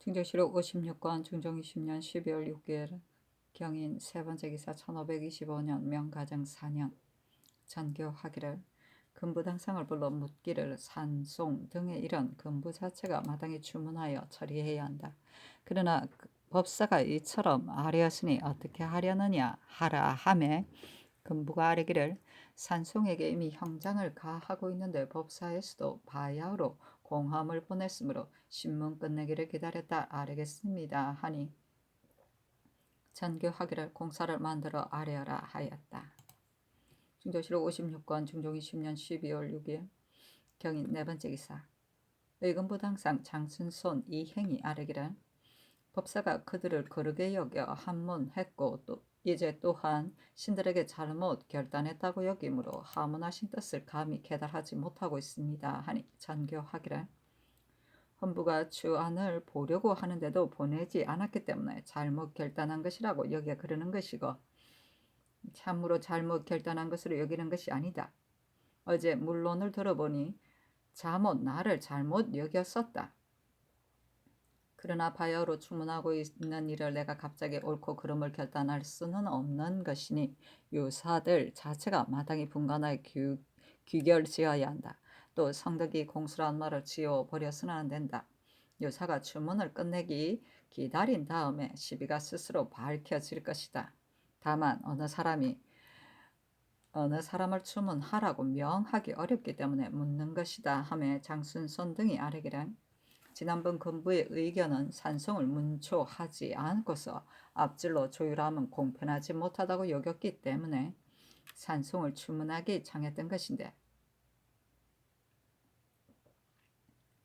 충정시록 56권 중종 20년 12월 6일 경인 세 번째 기사 1525년 명가정 4년 전교하기를 금부당상을 불러 묻기를 산송 등의 이런 금부 자체가 마땅히 주문하여 처리해야 한다. 그러나 법사가 이처럼 아뢰었으니 어떻게 하려느냐 하라 하매 금부가 아뢰기를 산송에게 이미 형장을 가하고 있는데 법사에서도 바야흐로 공함을 보냈으므로 신문 끝내기를 기다렸다 아뢰겠습니다 하니 전교하기를 공사를 만들어 아뢰어라 하였다. 중조실록 56권 중종 20년 12월 6일 경인 네 번째 기사 의금부당상 장순손 이행이 아뢰기를 법사가 그들을 거르게 여겨 한문했고 또 이제 또한 신들에게 잘못 결단했다고 여기므로 하문하신 뜻을 감히 계달하지 못하고 있습니다 하니 전교하기를 헌부가 주안을 보려고 하는데도 보내지 않았기 때문에 잘못 결단한 것이라고 여겨 그러는 것이고 참으로 잘못 결단한 것으로 여기는 것이 아니다. 어제 물론을 들어보니 자못 나를 잘못 여겼었다. 그러나 바야흐로 주문하고 있는 일을 내가 갑자기 옳고 그름을 결단할 수는 없는 것이니 유사들 자체가 마땅히 분간하여 귀결지어야 한다. 또 성덕이 공수란 말을 지워버려서는 안 된다. 유사가 주문을 끝내기 기다린 다음에 시비가 스스로 밝혀질 것이다. 다만 어느 사람을 주문하라고 명하기 어렵기 때문에 묻는 것이다 하며 장순손 등이 아뢰기를 지난번 금부의 의견은 산송을 문초하지 않고서 앞질러 조율함은 공편하지 못하다고 여겼기 때문에 산송을 주문하기 정했던 것인데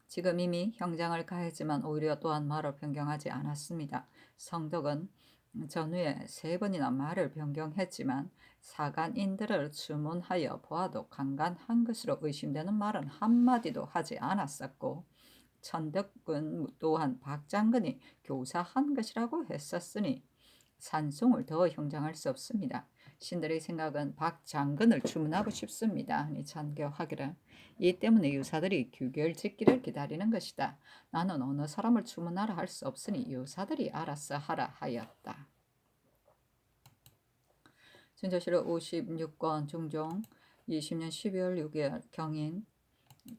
지금 이미 형장을 가했지만 오히려 또한 말을 변경하지 않았습니다. 성덕은 전후에 3번이나 말을 변경했지만 사간인들을 주문하여 보아도 강간한 것으로 의심되는 말은 한마디도 하지 않았었고 천덕은 또한 박장근이 교사한 것이라고 했었으니 산송을 더 형장할 수 없습니다. 신들의 생각은 박장근을 주문하고 싶습니다. 하니 전교하기를 이 때문에 유사들이 규결짓기를 기다리는 것이다. 나는 어느 사람을 주문하라 할 수 없으니 유사들이 알아서 하라 하였다. 준조실록 56권 중종 20년 12월 6일 경인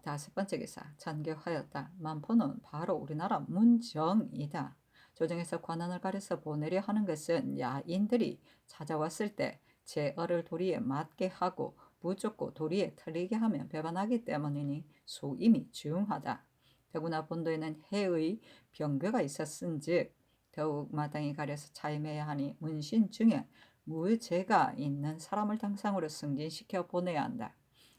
다섯 번째 기사 전교하였다. 만포는 바로 우리나라 문정이다. 조정에서 관원을 가려서 보내려 하는 것은 야인들이 찾아왔을 때 제어를 도리에 맞게 하고 무좁고 도리에 틀리게 하면 배반하기 때문이니 소임이 중하다. 더구나 본도에는 해의 병괴가 있었은즉 더욱 마땅히 가려서 차임해야 하니 문신 중에 무죄가 있는 사람을 당상으로 승진시켜 보내야 한다.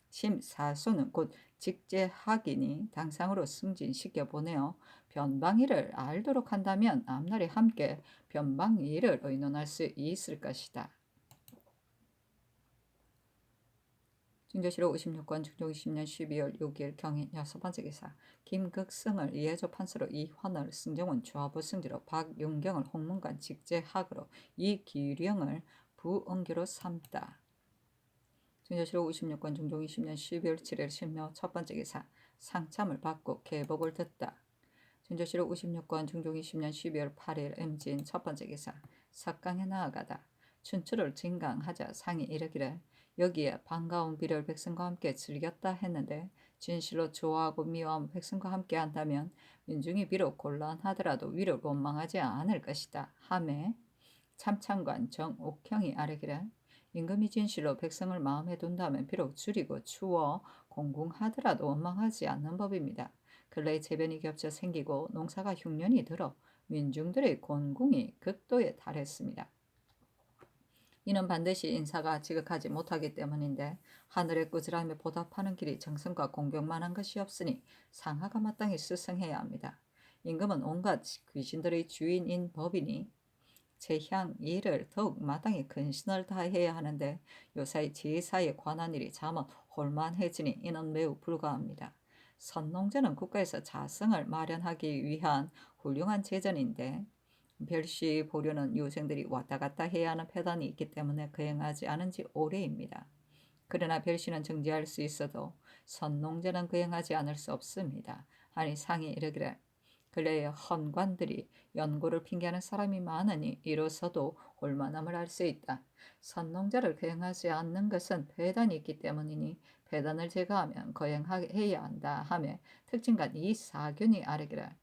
심사소는 곧 직제하기니 당상으로 승진시켜 보내어 변방위를 알도록 한다면 앞날에 함께 변방위를 의논할 수 있을 것이다. 중조실록 56권 중종 20년 12월 6일 경인 여섯 번째 기사 김극승을 이해조 판서로 이환을 승정원 주하부 승지로 박윤경을 홍문관 직제학으로 이기령을 부응기로 삼다. 중조실록 56권 중종 20년 12월 7일 신묘 첫 번째 기사 상참을 받고 계복을 듣다. 중조실록 56권 중종 20년 12월 8일 임진 첫 번째 기사 석강에 나아가다. 춘추를 진강하자 상이 이르기를 여기에 반가운 비를 백성과 함께 즐겼다 했는데 진실로 좋아하고 미워하면 백성과 함께 한다면 민중이 비록 곤란하더라도 위를 원망하지 않을 것이다 하매 참창관 정옥형이 아뢰기를 임금이 진실로 백성을 마음에 둔다면 비록 줄이고 추워 공궁하더라도 원망하지 않는 법입니다. 근래에 재변이 겹쳐 생기고 농사가 흉년이 들어 민중들의 곤궁이 극도에 달했습니다. 이는 반드시 인사가 지극하지 못하기 때문인데 하늘의 꾸지람에 보답하는 길이 정성과 공경만한 것이 없으니 상하가 마땅히 스승해야 합니다. 임금은 온갖 귀신들의 주인인 법이니 제향 일을 더욱 마땅히 근신을 다해야 하는데 요사이 제사에 관한 일이 자칫 혼란해지니 이는 매우 불가합니다. 선농제는 국가에서 자성을 마련하기 위한 훌륭한 제전인데 별시 보려는 유생들이 왔다 갔다 해야 하는 폐단이 있기 때문에 거행하지 않은 지 오래입니다. 그러나 별시는 정지할 수 있어도 선농제는 거행하지 않을 수 없습니다. 하니 상이 이르기를 근래에 헌관들이 연고를 핑계하는 사람이 많으니 이로서도 홀만함을 알 수 있다. 선농자를 거행하지 않는 것은 배단이 있기 때문이니 배단을 제거하면 거행해야 한다 하며 특징간 이 사균이 아래기라.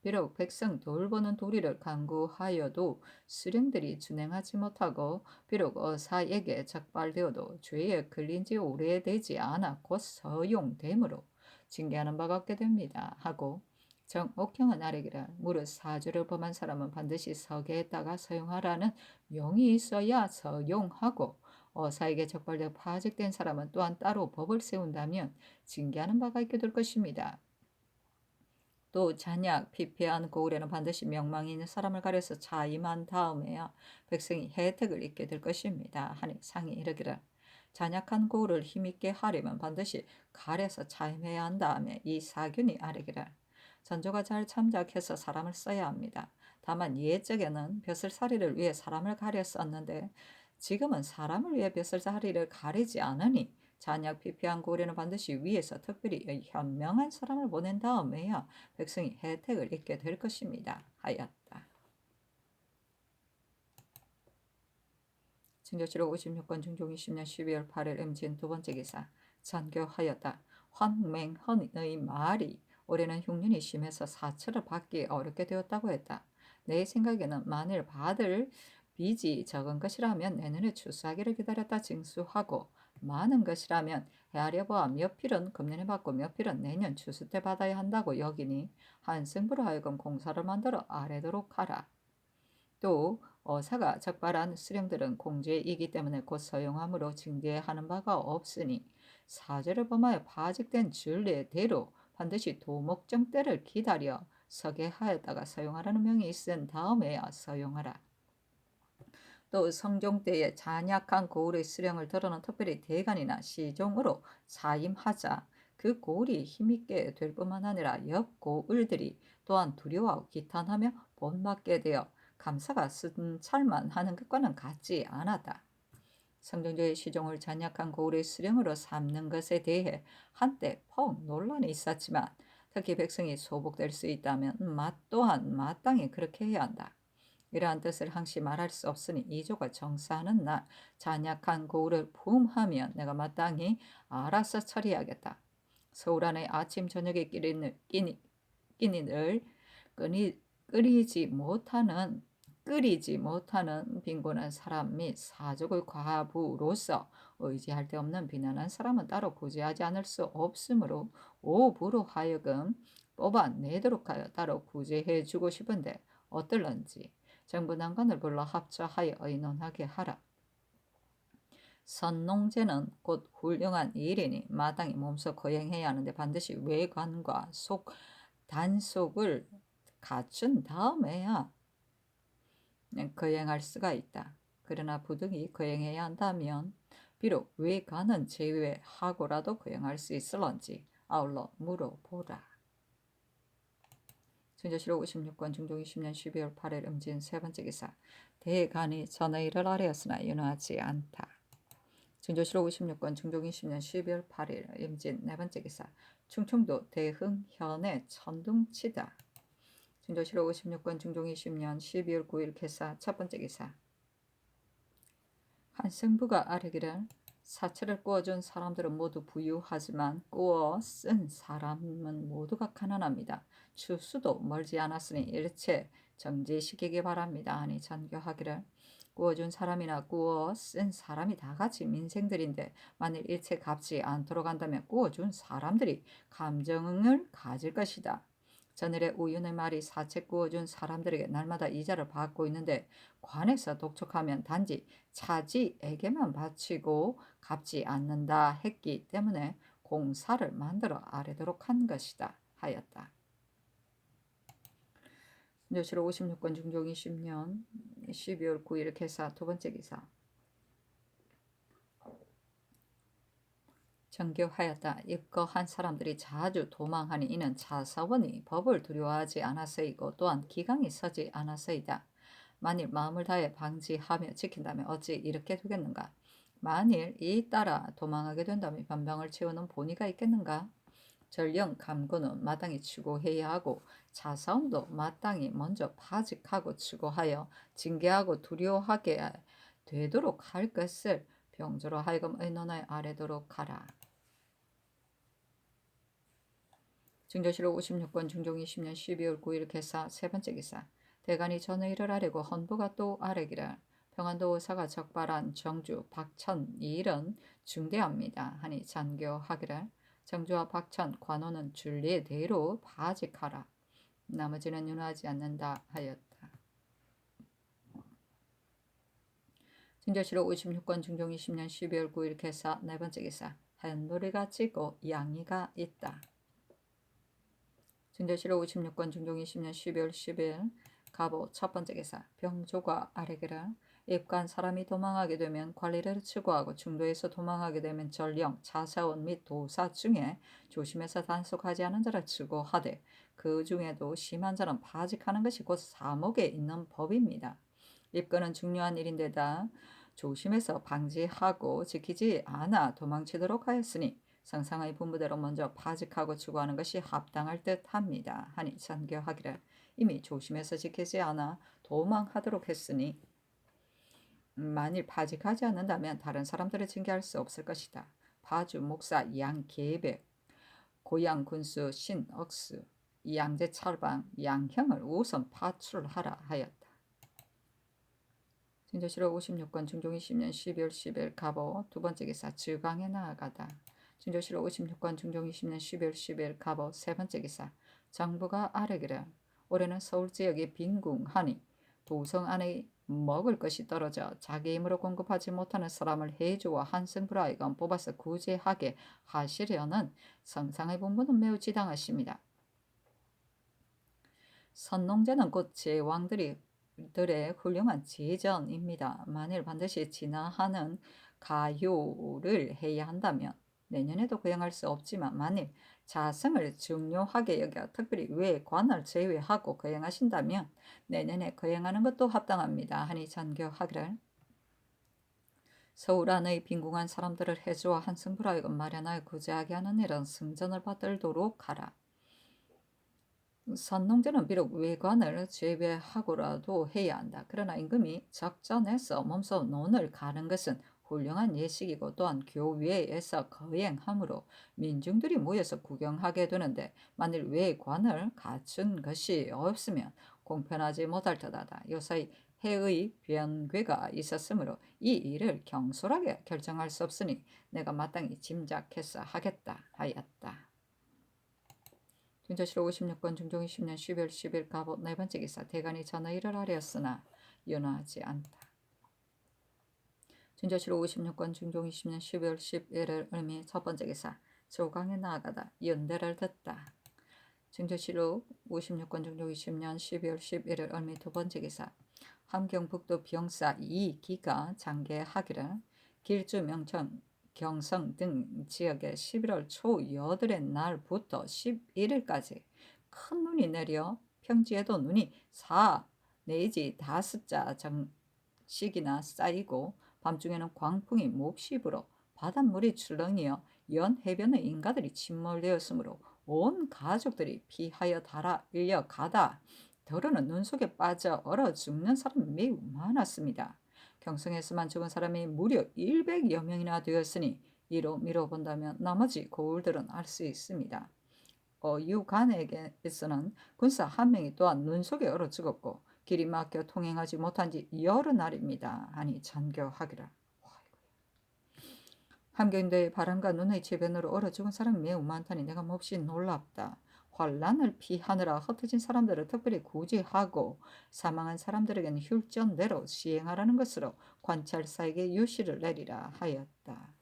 비록 백성 돌보는 도리를 강구하여도 수령들이 준행하지 못하고 비록 어사에게 적발되어도 죄에 걸린 지 오래되지 않아 곧 서용됨으로 징계하는 바가 없게 됩니다 하고 정옥형은 아래기를 무릇 사주를 범한 사람은 반드시 서계에다가 서용하라는 명이 있어야 서용하고 어사에게 적발되어 파직된 사람은 또한 따로 법을 세운다면 징계하는 바가 있게 될 것입니다. 또 잔약, 피폐한 고을에는 반드시 명망이 있는 사람을 가려서 자임한 다음에야 백성이 혜택을 입게 될 것입니다. 하니 상이 이르기를 잔약한 고을을 힘있게 하려면 반드시 가려서 자임해야 한 다음에 이 사균이 아뢰기를 전조가 잘 참작해서 사람을 써야 합니다. 다만 옛적에는 벼슬살이를 위해 사람을 가려 썼는데 지금은 사람을 위해 벼슬살이를 가리지 않으니 잔약 피폐한 고을에는 반드시 위에서 특별히 현명한 사람을 보낸 다음에야 백성이 혜택을 입게 될 것입니다. 하였다. 진교실록 56권 중종 20년 12월 8일 임진 두 번째 기사 전교하였다. 황맹헌의 말이 올해는 흉년이 심해서 사철을 받기 어렵게 되었다고 했다. 내 생각에는 만일 받을 빚이 적은 것이라면 내년에 추수하기를 기다렸다 징수하고 많은 것이라면 헤아려보아 몇 필은 금년에 받고 몇 필은 내년 추수 때 받아야 한다고 여기니 한승부로 하여금 공사를 만들어 아래도록 하라. 또 어사가 적발한 수령들은 공죄이기 때문에 곧 서용함으로 징계하는 바가 없으니 사죄를 범하여 파직된 전례대로 반드시 도목정 때를 기다려 서게 하였다가 서용하라는 명이 있은 다음에야 서용하라. 또 성종 때에 잔약한 고을의 수령을 들어는 특별히 대간이나 시종으로 사임하자 그 고을이 힘있게 될 뿐만 아니라 옆 고을들이 또한 두려워하고 기탄하며 본맞게 되어 감사가 순찰만 하는 것과는 같지 않았다. 성종제의 시종을 잔약한 고을의 수령으로 삼는 것에 대해 한때 퍽 논란이 있었지만 특히 백성이 소복될 수 있다면 또한 마땅히 그렇게 해야 한다. 이러한 뜻을 항시 말할 수 없으니 이조가 정사하는 날 잔약한 고을을 부음하면 내가 마땅히 알아서 처리하겠다. 서울 안에 아침 저녁에 끼니를 끓이지 못하는 빈곤한 사람 및 사족의 과부로서 의지할 데 없는 비난한 사람은 따로 구제하지 않을 수 없으므로 오부로 하여금 뽑아내도록 하여 따로 구제해 주고 싶은데 어떨런지 정부 난관을 불러 합처하여 의논하게 하라. 선농제는 곧 훌륭한 일이니 마땅히 몸소 거행해야 하는데 반드시 외관과 속 단속을 갖춘 다음에야 거행할 수가 있다. 그러나 부득이 거행해야 한다면 비록 외관은 제외하고라도 거행할 수 있을런지 아울러 물어보라. 진조실록 56권 중종 20년 12월 8일 임진 세 번째 기사 대간이 전의 일을 아뢰었으나 윤호하지 않다. 진조실록 56권 중종 20년 12월 8일 임진 네 번째 기사 충청도 대흥현의 천둥치다. 진조실록 56권 중종 20년 12월 9일 개사 첫 번째 기사 한승부가 아뢰기를 사철을 구워준 사람들은 모두 부유하지만 구워 쓴 사람은 모두가 가난합니다. 추수도 멀지 않았으니 일체 정지시키기 바랍니다. 하니 전교하기를 구워준 사람이나 구워 쓴 사람이 다 같이 민생들인데 만일 일체 갚지 않도록 한다면 구워준 사람들이 감정을 가질 것이다. 전일에 우윤의 말이 사채 구워준 사람들에게 날마다 이자를 받고 있는데 관에서 독촉하면 단지 차지에게만 바치고 갚지 않는다 했기 때문에 공사를 만들어 아뢰도록 한 것이다 하였다. 진조실록 56권 중종 20년 12월 9일 개사 두 번째 기사 정교하였다. 입거한 사람들이 자주 도망하니 이는 차사원이 법을 두려워하지 않아서이고 또한 기강이 서지 않아서이다. 만일 마음을 다해 방지하며 지킨다면 어찌 이렇게 되겠는가? 만일 이 따라 도망하게 된다면 변병을 채우는 본의가 있겠는가? 전령 감고는 마땅히 추구해야 하고 자사움도 마땅히 먼저 파직하고 추구하여 징계하고 두려워하게 되도록 할 것을 병조로 하여금 의논하여 아뢰도록 하라. 증조실록 56권 중종 20년 12월 9일 개사 세 번째 기사. 대간이 전의를 아뢰고 헌부가 또 아뢰기를 평안도 의사가 적발한 정주 박천 이 일은 중대합니다 하니 잔교하기를 정주와 박천 관원은 준리의 대로 파직하라. 나머지는 윤호하지 않는다 하였다. 증조실록 56권 중종 20년 12월 9일 개사 네 번째 기사. 한도리가 찌고 양이가 있다. 증조실록 56권 중종 20년 12월 10일 갑오 첫 번째 기사. 병조가 아뢰기를 입간 사람이 도망하게 되면 관리를 추구하고 중도에서 도망하게 되면 전령, 자사원 및 도사 중에 조심해서 단속하지 않은 자를 추구하되 그 중에도 심한 자는 파직하는 것이 곧 사목에 있는 법입니다. 입건은 중요한 일인데다 조심해서 방지하고 지키지 않아 도망치도록 하였으니 상상의 분부대로 먼저 파직하고 추구하는 것이 합당할 듯합니다 하니 잔교하기를 이미 조심해서 지키지 않아 도망하도록 했으니 만일 파직하지 않는다면 다른 사람들을 징계할 수 없을 것이다. 파주, 목사, 양계백, 고양, 군수, 신억수, 양제, 찰방, 양형을 우선 파출하라 하였다. 증조실록 56권 중종 20년 12월 10일 갑오 두 번째 기사. 즉강에 나아가다. 증조실록 56권 중종 20년 12월 10일 갑오 세 번째 기사. 정부가 아뢰기를 올해는 서울 지역이 빈궁하니 도성 안에 먹을 것이 떨어져 자기 힘으로 공급하지 못하는 사람을 해주와 한승부라이건 뽑아서 구제하게 하시려는 성상의 본부는 매우 지당하십니다. 선농제는 곧 제왕들의 훌륭한 제전입니다. 만일 반드시 진화하는 가효를 해야 한다면 내년에도 거행할 수 없지만 만일 자성을 중요하게 여겨 특별히 외관을 제외하고 거행하신다면 내년에 거행하는 것도 합당합니다 하니 잔교하기를 서울 안의 빈궁한 사람들을 해주와 한승부라이건 마련하여 구제하게 하는 일은 승전을 받들도록 하라. 선농제는 비록 외관을 제외하고라도 해야 한다. 그러나 임금이 적전에서 몸소 논을 가는 것은 훌륭한 예식이고 또한 교외에서 거행하므로 민중들이 모여서 구경하게 되는데 만일 외관을 갖춘 것이 없으면 공편하지 못할 듯하다. 요사이 해의 변괴가 있었으므로 이 일을 경솔하게 결정할 수 없으니 내가 마땅히 짐작해서 하겠다 하였다. 증조실록 56권 중종 20년 12월 10일 갑오 네 번째 기사. 대간이 전의를 아뢰었으나 윤호하지 않다. 증조실록 56권 중종 20년 12월 11일 을미 첫 번째 기사. 조강에 나아가다 연대를 듣다. 증조실록 56권 중종 20년 12월 11일 을미 두 번째 기사. 함경북도 병사 이기가 장계하기를 길주 명천 경성 등 지역에 11월 초 8의 날부터 11일까지 큰 눈이 내려 평지에도 눈이 4 내지 5자 정씩이나 쌓이고 밤중에는 광풍이 몹시 불어 바닷물이 출렁이어 연 해변의 인가들이 침몰되었으므로 온 가족들이 피하여 달아가다 더러는 눈 속에 빠져 얼어 죽는 사람이 매우 많았습니다. 경성에서만 죽은 사람이 무려 100여 명이나 되었으니 이로 미뤄본다면 나머지 고을들은 알 수 있습니다. 유간에게서는 군사 한 명이 또한 눈 속에 얼어 죽었고 길이 막혀 통행하지 못한 지 여러 날입니다 하니 잔교하기를. 함경도의 바람과 눈의 재변으로 얼어 죽은 사람이 매우 많다니 내가 몹시 놀랍다. 환란을 피하느라 흩어진 사람들을 특별히 구제하고 사망한 사람들에게는 율전대로 시행하라는 것으로 관찰사에게 유시를 내리라 하였다.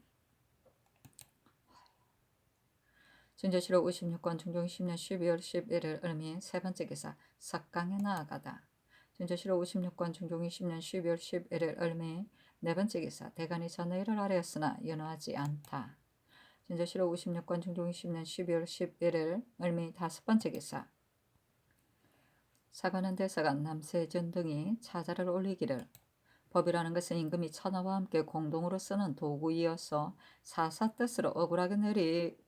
증조실록 56권 중종 10년 12월 11일 을미 세 번째 기사. 석강에 나아가다. 증조실록 56권 중종 20년 12월 11일 을미 네 번째 기사. 대간이 전의를 아뢰었으나 윤호하지 않다. 증조실록 56권 중종 20년 12월 11일 을미 다섯 번째 기사. 사관원 대사관 남세준 등이 차자를 올리기를 법이라는 것은 임금이 천하와 함께 공동으로 쓰는 도구이어서 사사 뜻으로 억울하게 내릴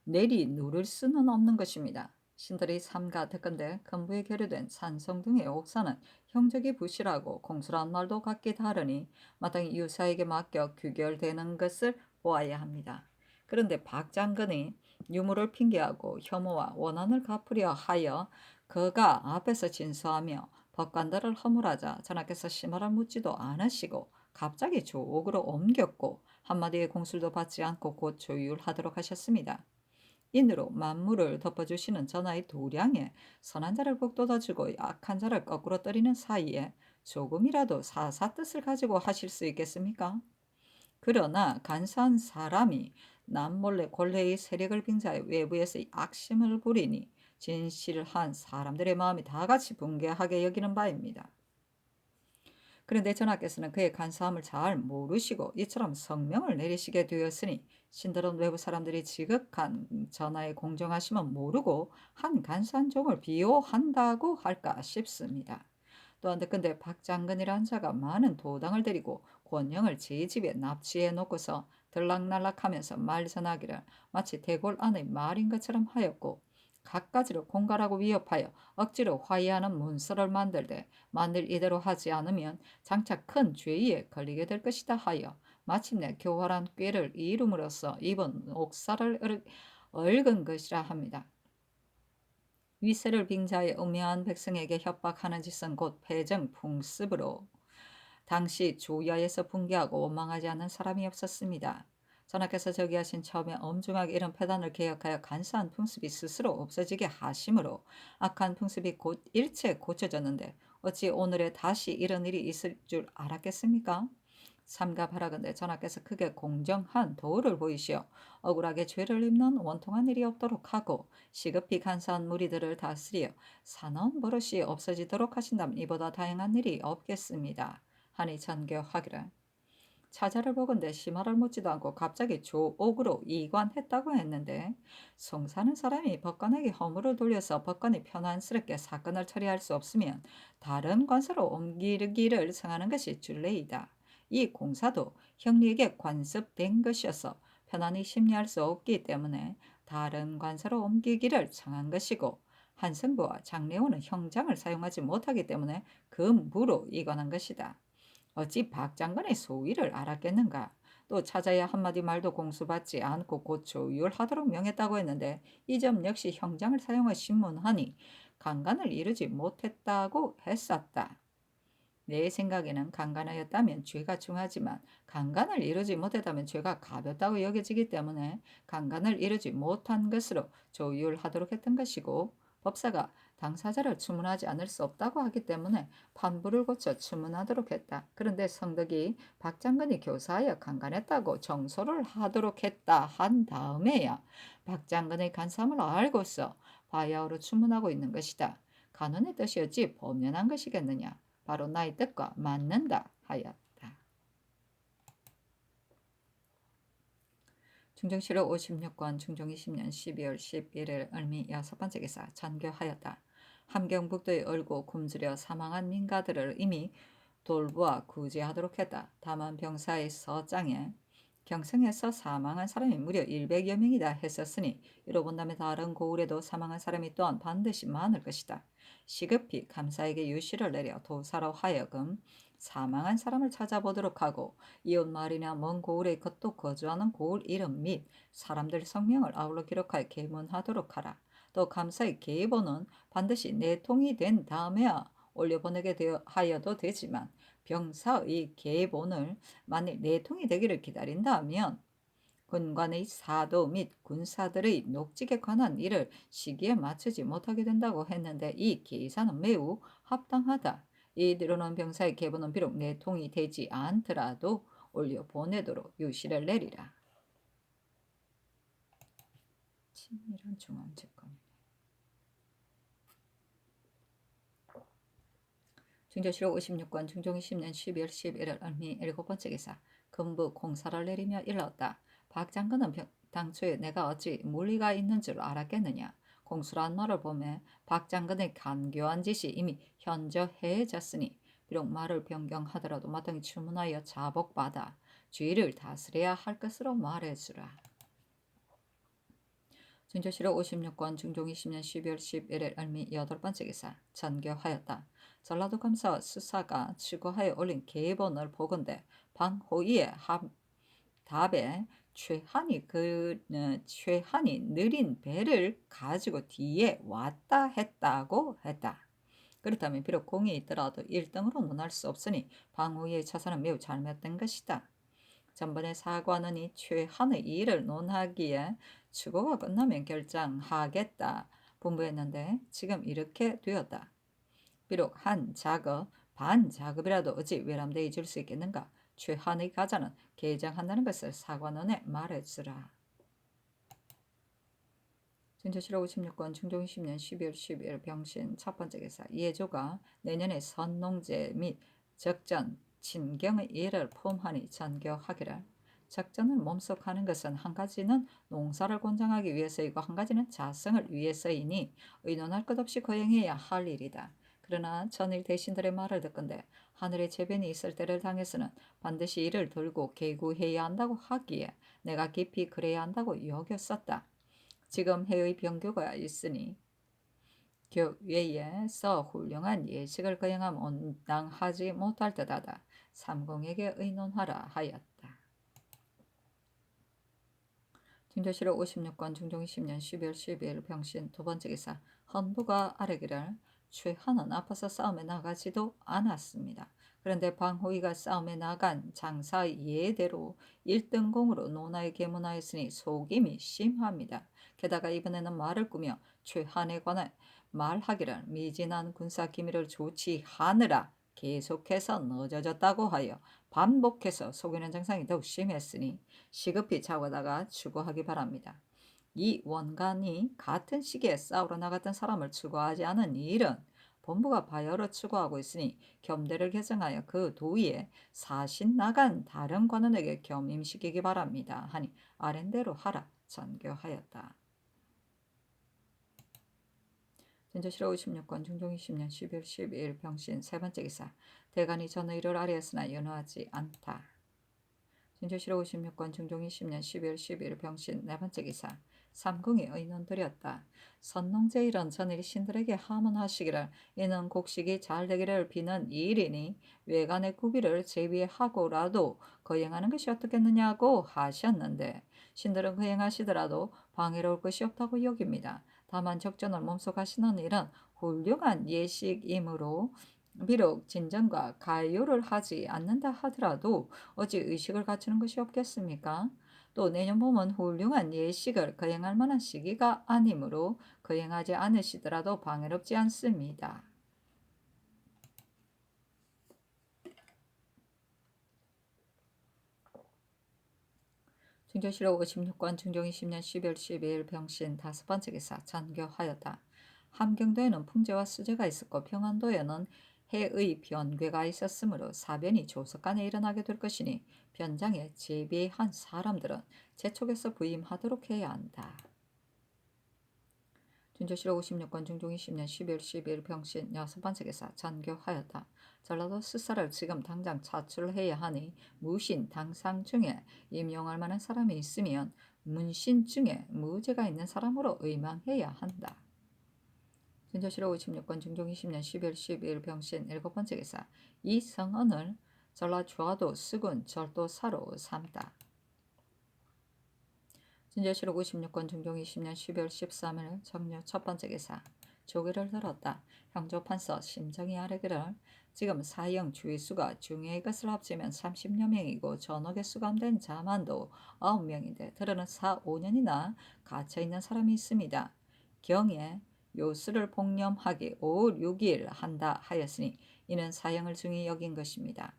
내리 누를 수는 없는 것입니다. 신들이 삼가 듣건대 근부에 계류된 산성 등의 옥사는 형적이 부실하고 공수란 말도 각기 다르니 마땅히 유사에게 맡겨 규결되는 것을 보아야 합니다. 그런데 박 장군이 유무를 핑계하고 혐오와 원한을 갚으려 하여 그가 앞에서 진서하며 법관들을 허물하자 전하께서 심화를 묻지도 않으시고 갑자기 조옥으로 옮겼고 한마디의 공술도 받지 않고 곧 조율하도록 하셨습니다. 인으로 만물을 덮어주시는 전하의 도량에 선한 자를 북돋아주고 악한 자를 거꾸로 때리는 사이에 조금이라도 사사 뜻을 가지고 하실 수 있겠습니까? 그러나 간사한 사람이 남몰래 권례의 세력을 빙자해 외부에서 악심을 부리니 진실한 사람들의 마음이 다같이 붕괴하게 여기는 바입니다. 그런데 전하께서는 그의 간사함을 잘 모르시고 이처럼 성명을 내리시게 되었으니 신들은 외부 사람들이 지극한 전하의 공정하심은 모르고 한 간사한 종을 비호한다고 할까 싶습니다. 또한 근데 박장근이라는 자가 많은 도당을 데리고 권영을 제 집에 납치해 놓고서 들락날락하면서 말 전하기를 마치 대궐 안의 말인 것처럼 하였고 갖가지로 공갈하고 위협하여 억지로 화해하는 문서를 만들되 만일 이대로 하지 않으면 장차 큰 죄에 걸리게 될 것이다 하여 마침내 교활한 꾀를 이룸으로써 이번 옥사를 얽은 것이라 합니다. 위세를 빙자해 음해한 백성에게 협박하는 짓은 곧 패정 풍습으로 당시 조야에서 붕괴하고 원망하지 않는 사람이 없었습니다. 전하께서 저기하신 처음에 엄중하게 이런 패단을 개혁하여 간사한 풍습이 스스로 없어지게 하심으로 악한 풍습이 곧 일체 고쳐졌는데 어찌 오늘에 다시 이런 일이 있을 줄 알았겠습니까? 삼가 바라건대 전하께서 크게 공정한 도를 보이시어 억울하게 죄를 입는 원통한 일이 없도록 하고 시급히 간사한 무리들을 다스려 사나운 버릇이 없어지도록 하신다면 이보다 다행한 일이 없겠습니다. 하니 전교하기를 차자를 보건대 심화를 묻지도 않고 갑자기 조옥으로 이관했다고 했는데 송사는 사람이 법관에게 허물을 돌려서 법관이 편안스럽게 사건을 처리할 수 없으면 다른 관사로 옮기기를 청하는 것이 준례이다. 이 공사도 형리에게 관습된 것이어서 편안히 심리할 수 없기 때문에 다른 관사로 옮기기를 청한 것이고 한승부와 장례원은 형장을 사용하지 못하기 때문에 금부로 이관한 것이다. 어찌 박 장관의 소위를 알았겠는가? 또 찾아야 한마디 말도 공수받지 않고 곧 조율하도록 명했다고 했는데 이 점 역시 형장을 사용해 신문하니 강간을 이루지 못했다고 했었다. 내 생각에는 강간하였다면 죄가 중하지만 강간을 이루지 못했다면 죄가 가볍다고 여겨지기 때문에 강간을 이루지 못한 것으로 조율하도록 했던 것이고 법사가 당사자를 추문하지 않을 수 없다고 하기 때문에 판부를 고쳐 추문하도록 했다. 그런데 성덕이 박 장관이 교사하여 강간했다고 정소를 하도록 했다 한 다음에야 박 장관의 간사함을 알고서 바야흐로 추문하고 있는 것이다. 간언의 뜻이었지 범연한 것이겠느냐. 바로 나의 뜻과 맞는다 하였다. 중정실록 56권 중종 20년 12월 11일 을미 6번째 기사 전교하였다. 함경북도에 얼고 굶주려 사망한 민가들을 이미 돌보아 구제하도록 했다. 다만 병사의 서장에 경성에서 사망한 사람이 무려 100여 명이다 했었으니 이로 본다면 다른 고을에도 사망한 사람이 또한 반드시 많을 것이다. 시급히 감사에게 유시를 내려 도사로 하여금 사망한 사람을 찾아보도록 하고 이웃 마을이나 먼 고을에 또 거주하는 고을 이름 및 사람들 성명을 아울러 기록하여 계문하도록 하라. 또 감사의 계보는 반드시 내통이 된 다음에야 올려보내게 하여도 되지만 병사의 계본을 만일 내통이 되기를 기다린다면 군관의 사도 및 군사들의 녹직에 관한 일을 시기에 맞추지 못하게 된다고 했는데 이 계산은 매우 합당하다. 이대로는 병사의 계보는 비록 내통이 되지 않더라도 올려보내도록 유시를 내리라. 친밀한 중앙집권 중조실록 56권 중종 20년 12월 11일 을미 7번째 기사 금부 공사를 내리며 일렀다. 박 장관은 당초에 내가 어찌 물리가 있는 줄 알았겠느냐. 공수란 말을 보매 박 장관의 간교한 짓이 이미 현저해졌으니 비록 말을 변경하더라도 마땅히 추문하여 자복받아 주의를 다스려야 할 것으로 말해주라. 진조실록 56권 중종 20년 12월 11일 을미 8번째 기사 전교하였다. 전라도 감사 수사가 추구하여 올린 계본을 보건대 방호의의 답에 최한이 느린 배를 가지고 뒤에 왔다 했다고 했다. 그렇다면 비록 공이 있더라도 1등으로 논할 수 없으니 방호의의 처사는 매우 잘못된 것이다. 전번에 사관은 이 최한의 일을 논하기에 추고가 끝나면 결정하겠다 분부했는데 지금 이렇게 되었다. 비록 한 작업, 반 작업이라도 어찌 외람되이 줄 수 있겠는가? 최한의 가자는 개정한다는 것을 사관원에 말해주라. 진조실록 56권 중종 20년 12월 12일 병신 첫 번째 기사 예조가 내년에 선농제 및 적전, 진경의 일을 포함하니 전교하기를. 적전을 몸속하는 것은 한 가지는 농사를 권장하기 위해서이고 한 가지는 자성을 위해서이니 의논할 것 없이 거행해야 할 일이다. 그러나 전일 대신들의 말을 듣건대 하늘의 재변이 있을 때를 당해서는 반드시 이를 들고 계구해야 한다고 하기에 내가 깊이 그래야 한다고 여겼었다. 지금 해의 병교가 있으니 교외에서 훌륭한 예식을 거행하면 온당하지 못할 듯하다. 삼공에게 의논하라 하였다. 진조실록 56권 중종 20년 12월 12일 병신 두 번째 기사 헌부가 아뢰기를 최한은 아파서 싸움에 나가지도 않았습니다. 그런데 방호이가 싸움에 나간 장사의 예대로 1등공으로 노나에 계문하였으니 속임이 심합니다. 게다가 이번에는 말을 꾸며 최한에 관해 말하기를 미진한 군사 기밀을 조치하느라 계속해서 늦어졌다고 하여 반복해서 속이는 증상이 더욱 심했으니 시급히 잡아다가 추구하기 바랍니다. 이 원간이 같은 시기에 싸우러 나갔던 사람을 추구하지 않은 일은 본부가 바야흐로 추구하고 있으니 겸대를 개정하여 그 도의에 사신 나간 다른 관원에게 겸임시키기 바랍니다. 하니 아랜대로 하라 전교하였다. 진조실록 56권 중종 20년 12월 12일 병신 세 번째 기사 대간이 전의를 아뢰었으나 연호하지 않다. 진조실록 56권 중종 20년 12월 12일 병신 네 번째 기사 삼궁이 의논드렸다. 선농제일은 전일 신들에게 하문하시기를 이는 곡식이 잘 되기를 비는 일이니 외간의 구비를 제비하고라도 거행하는 것이 어떻겠느냐고 하셨는데 신들은 거행하시더라도 방해로울 것이 없다고 여깁니다. 다만 적전을 몸속하시는 일은 훌륭한 예식이므로 비록 진전과 가요를 하지 않는다 하더라도 어찌 의식을 갖추는 것이 없겠습니까? 또 내년 봄은 훌륭한 예식을 거행할 만한 시기가 아니므로 거행하지 않으시더라도 방해롭지 않습니다. 중조실록 56권 중종 20년 12월 12일 병신 다섯 번째 기사 전교하였다. 함경도에는 풍제와 수제가 있었고 평안도에는 해의 변괴가 있었으므로 사변이 조석간에 일어나게 될 것이니 변장에 제비한 사람들은 재촉에서 부임하도록 해야 한다. 진조실록 56권 중종 20년 12월 12일 병신 여섯 번째 기사 전교하였다. 전라도 수사를 지금 당장 차출해야 하니 무신 당상 중에 임용할 만한 사람이 있으면 문신 중에 무죄가 있는 사람으로 의망해야 한다. 진조실록 56권 중종 20년 12월 12일 병신 일곱 번째 기사 이 성언을 전라 주화도 수군 절도사로 삼다. 진조실록 56권 중종 20년 12월 13일 정료 첫 번째 기사 조기를 들었다. 형조판서 심정이 아뢰기를 지금 사형 주의수가 중회의 것을 합치면 30여 명이고 전역에 수감된 자만도 9명인데 들어는 4, 5년이나 갇혀있는 사람이 있습니다. 경에 요수를 복념하기 5, 6일 한다 하였으니 이는 사형을 중히 여긴 것입니다.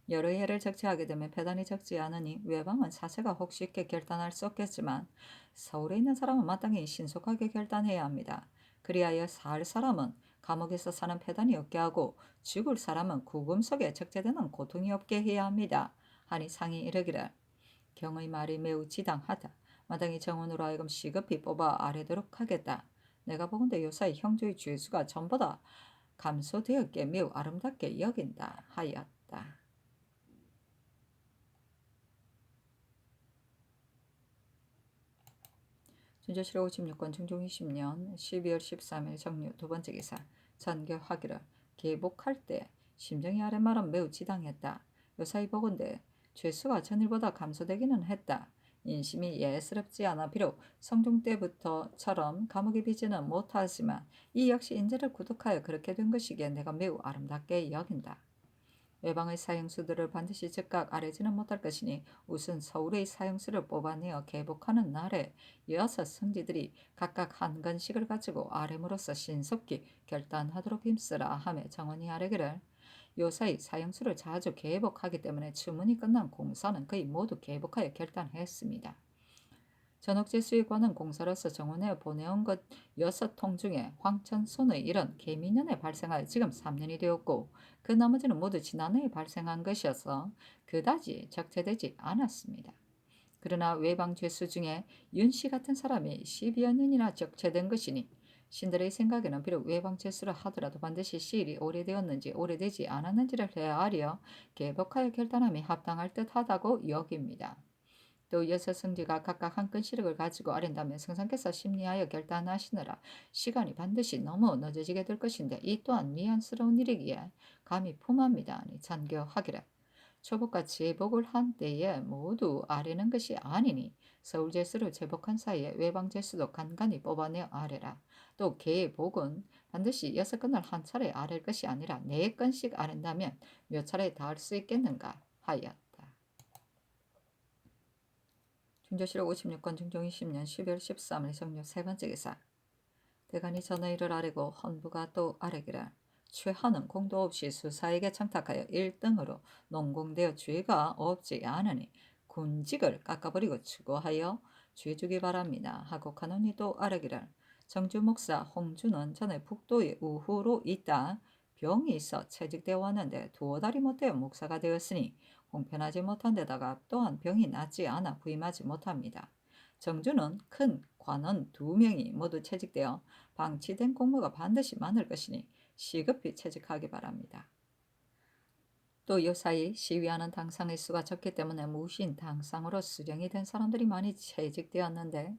여러 해를 적재하게 되면 배단이 적지 않으니 외방은 사세가 혹 쉽게 결단할 수 없겠지만 서울에 있는 사람은 마땅히 신속하게 결단해야 합니다. 그리하여 살 사람은 감옥에서 사는 패단이 없게 하고 죽을 사람은 구금 속에 적재되는 고통이 없게 해야 합니다. 하니 상이 이르기를 경의 말이 매우 지당하다. 마땅히 정원으로 하여금 시급히 뽑아 아뢰도록 하겠다. 내가 보건대 요사이 형조의 죄수가 전보다 감소되었기에 매우 아름답게 여긴다 하였다. 준조실록 56권 중종 20년 12월 13일 정유 두 번째 기사. 전교하기를 개복할 때 심정이 아랫말은 매우 지당했다. 요사이 보건대 죄수가 전일보다 감소되기는 했다. 인심이 예스럽지 않아 비록 성종 때부터처럼 감옥에 비지는 못하지만 이 역시 인재를 구독하여 그렇게 된 것이기에 내가 매우 아름답게 여긴다. 외방의 사형수들을 반드시 즉각 아래지는 못할 것이니 우선 서울의 사형수를 뽑아내어 개복하는 날에 6 성지들이 각각 한 건씩을 가지고 아뢰므로써 신속히 결단하도록 힘쓰라 하며 정원이 아뢰기를 요사이 사형수를 자주 개복하기 때문에 추문이 끝난 공사는 거의 모두 개복하여 결단했습니다. 전옥제수에 관한 공사로서 정원에 보내온 것 6통 중에 황천손의 일은 개미년에 발생하여 지금 3년이 되었고 그 나머지는 모두 지난해에 발생한 것이어서 그다지 적재되지 않았습니다. 그러나 외방죄수 중에 윤씨 같은 사람이 12여 년이나 적재된 것이니 신들의 생각에는 비록 외방죄수를 하더라도 반드시 시일이 오래되었는지 오래되지 않았는지를 헤아려 개복하여 결단함이 합당할 듯하다고 여깁니다. 또 6 성지가 각각 한 건씩을 가지고 아랜다면 성상께서 심리하여 결단하시느라 시간이 반드시 너무 늦어지게 될 것인데 이 또한 미안스러운 일이기에 감히 품합니다. 잔교하기를 초복과 제복을 한 때에 모두 아뢰는 것이 아니니 서울제수를 제복한 사이에 외방제수도 간간히 뽑아내어 아뢰라. 또 개복은 반드시 6건을 한 차례 아랠 것이 아니라 4건씩 아랜다면 몇 차례 닿을 수 있겠는가 하였다. 중조실록 56권 중종 20년 12월 13일 정유 세 번째 기사. 대간이 전의를 아뢰고 헌부가 또 아뢰기를 최하는 공도 없이 수사에게 청탁하여 1등으로 농공되어 죄가 없지 않으니 군직을 깎아버리고 추구하여 죄 주기 바랍니다. 하고 간원이 또 아뢰기를 정주 목사 홍주는 전에 북도의 우후로 있다 병이 있어 채직되어 왔는데 두어 달이 못되어 목사가 되었으니 홍편하지 못한 데다가 또한 병이 낫지 않아 부임하지 못합니다. 정주는 큰 관원 2명이 모두 채직되어 방치된 공무가 반드시 많을 것이니 시급히 채직하기 바랍니다. 또 요사이 시위하는 당상의 수가 적기 때문에 무신 당상으로 수령이 된 사람들이 많이 채직되었는데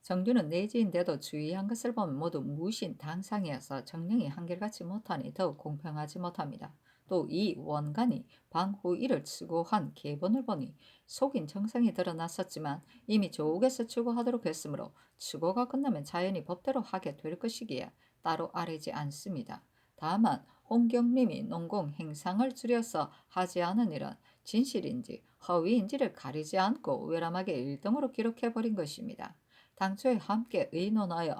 정주는 내지인데도 주의한 것을 보면 모두 무신 당상이어서 정령이 한결같이 못하니 더욱 공평하지 못합니다. 또 이 원간이 방후일을 추구한 계본을 보니 속인 정상이 드러났었지만 이미 조옥에서 추구하도록 했으므로 추구가 끝나면 자연히 법대로 하게 될 것이기에 따로 아뢰지 않습니다. 다만 홍경림이 농공 행상을 줄여서 하지 않은 일은 진실인지 허위인지를 가리지 않고 외람하게 1등으로 기록해버린 것입니다. 당초에 함께 의논하여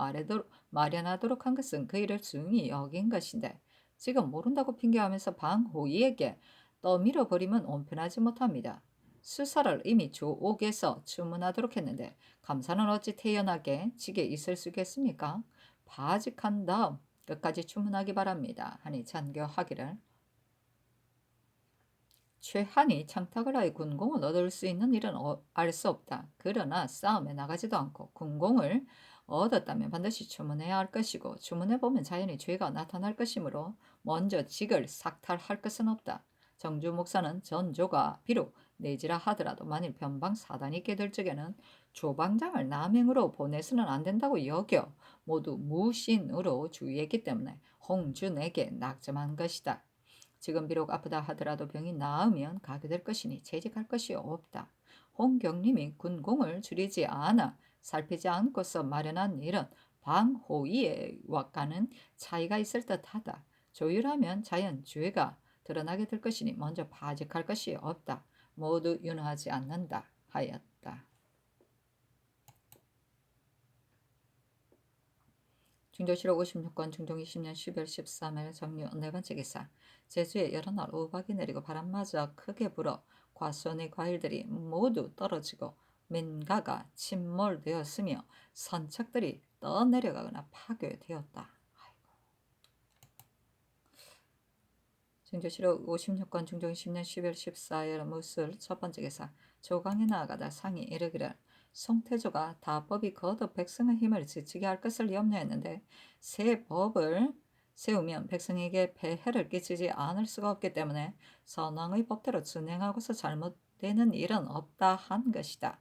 마련하도록 한 것은 그 일을 중히 여긴 것인데 지금 모른다고 핑계하면서 방호이에게 떠밀어버리면 온편하지 못합니다. 수사를 이미 조옥에서 주문하도록 했는데 감사는 어찌 태연하게 직에 있을 수 있겠습니까? 바직한 다음 끝까지 주문하기 바랍니다. 하니 잔교하기를 최한이 청탁을 하여 군공을 얻을 수 있는 일은 알 수 없다. 그러나 싸움에 나가지도 않고 군공을 얻었다면 반드시 주문해야 할 것이고 주문해보면 자연히 죄가 나타날 것이므로 먼저 직을 삭탈할 것은 없다. 정주 목사는 전조가 비록 내지라 하더라도 만일 변방사단이 있게 될 적에는 조방장을 남행으로 보내서는 안 된다고 여겨 모두 무신으로 주의했기 때문에 홍준에게 낙점한 것이다. 지금 비록 아프다 하더라도 병이 나으면 가게 될 것이니 채직할 것이 없다. 홍경림이 군공을 줄이지 않아 살피지 않고서 마련한 일은 방호이와는 차이가 있을 듯하다. 조율하면 자연 죄가 드러나게 될 것이니 먼저 바직할 것이 없다. 모두 윤하지 않는다 하였다. 중조실록 56권 중종 20년 12월 13일 정유 네 번째 기사. 제주에 여러 날 우박이 내리고 바람마저 크게 불어 과수원의 과일들이 모두 떨어지고 민가가 침몰되었으며 선착들이 떠내려가거나 파괴되었다. 중조실록 56권 중종 20년 12월 14일 무술 첫 번째 기사. 조강에 나아가다 상이 이르기를 송태조가 다법이 거듭 백성의 힘을 지치게 할 것을 염려했는데 새 법을 세우면 백성에게 폐해를 끼치지 않을 수가 없기 때문에 선왕의 법대로 준행하고서 잘못되는 일은 없다 한 것이다.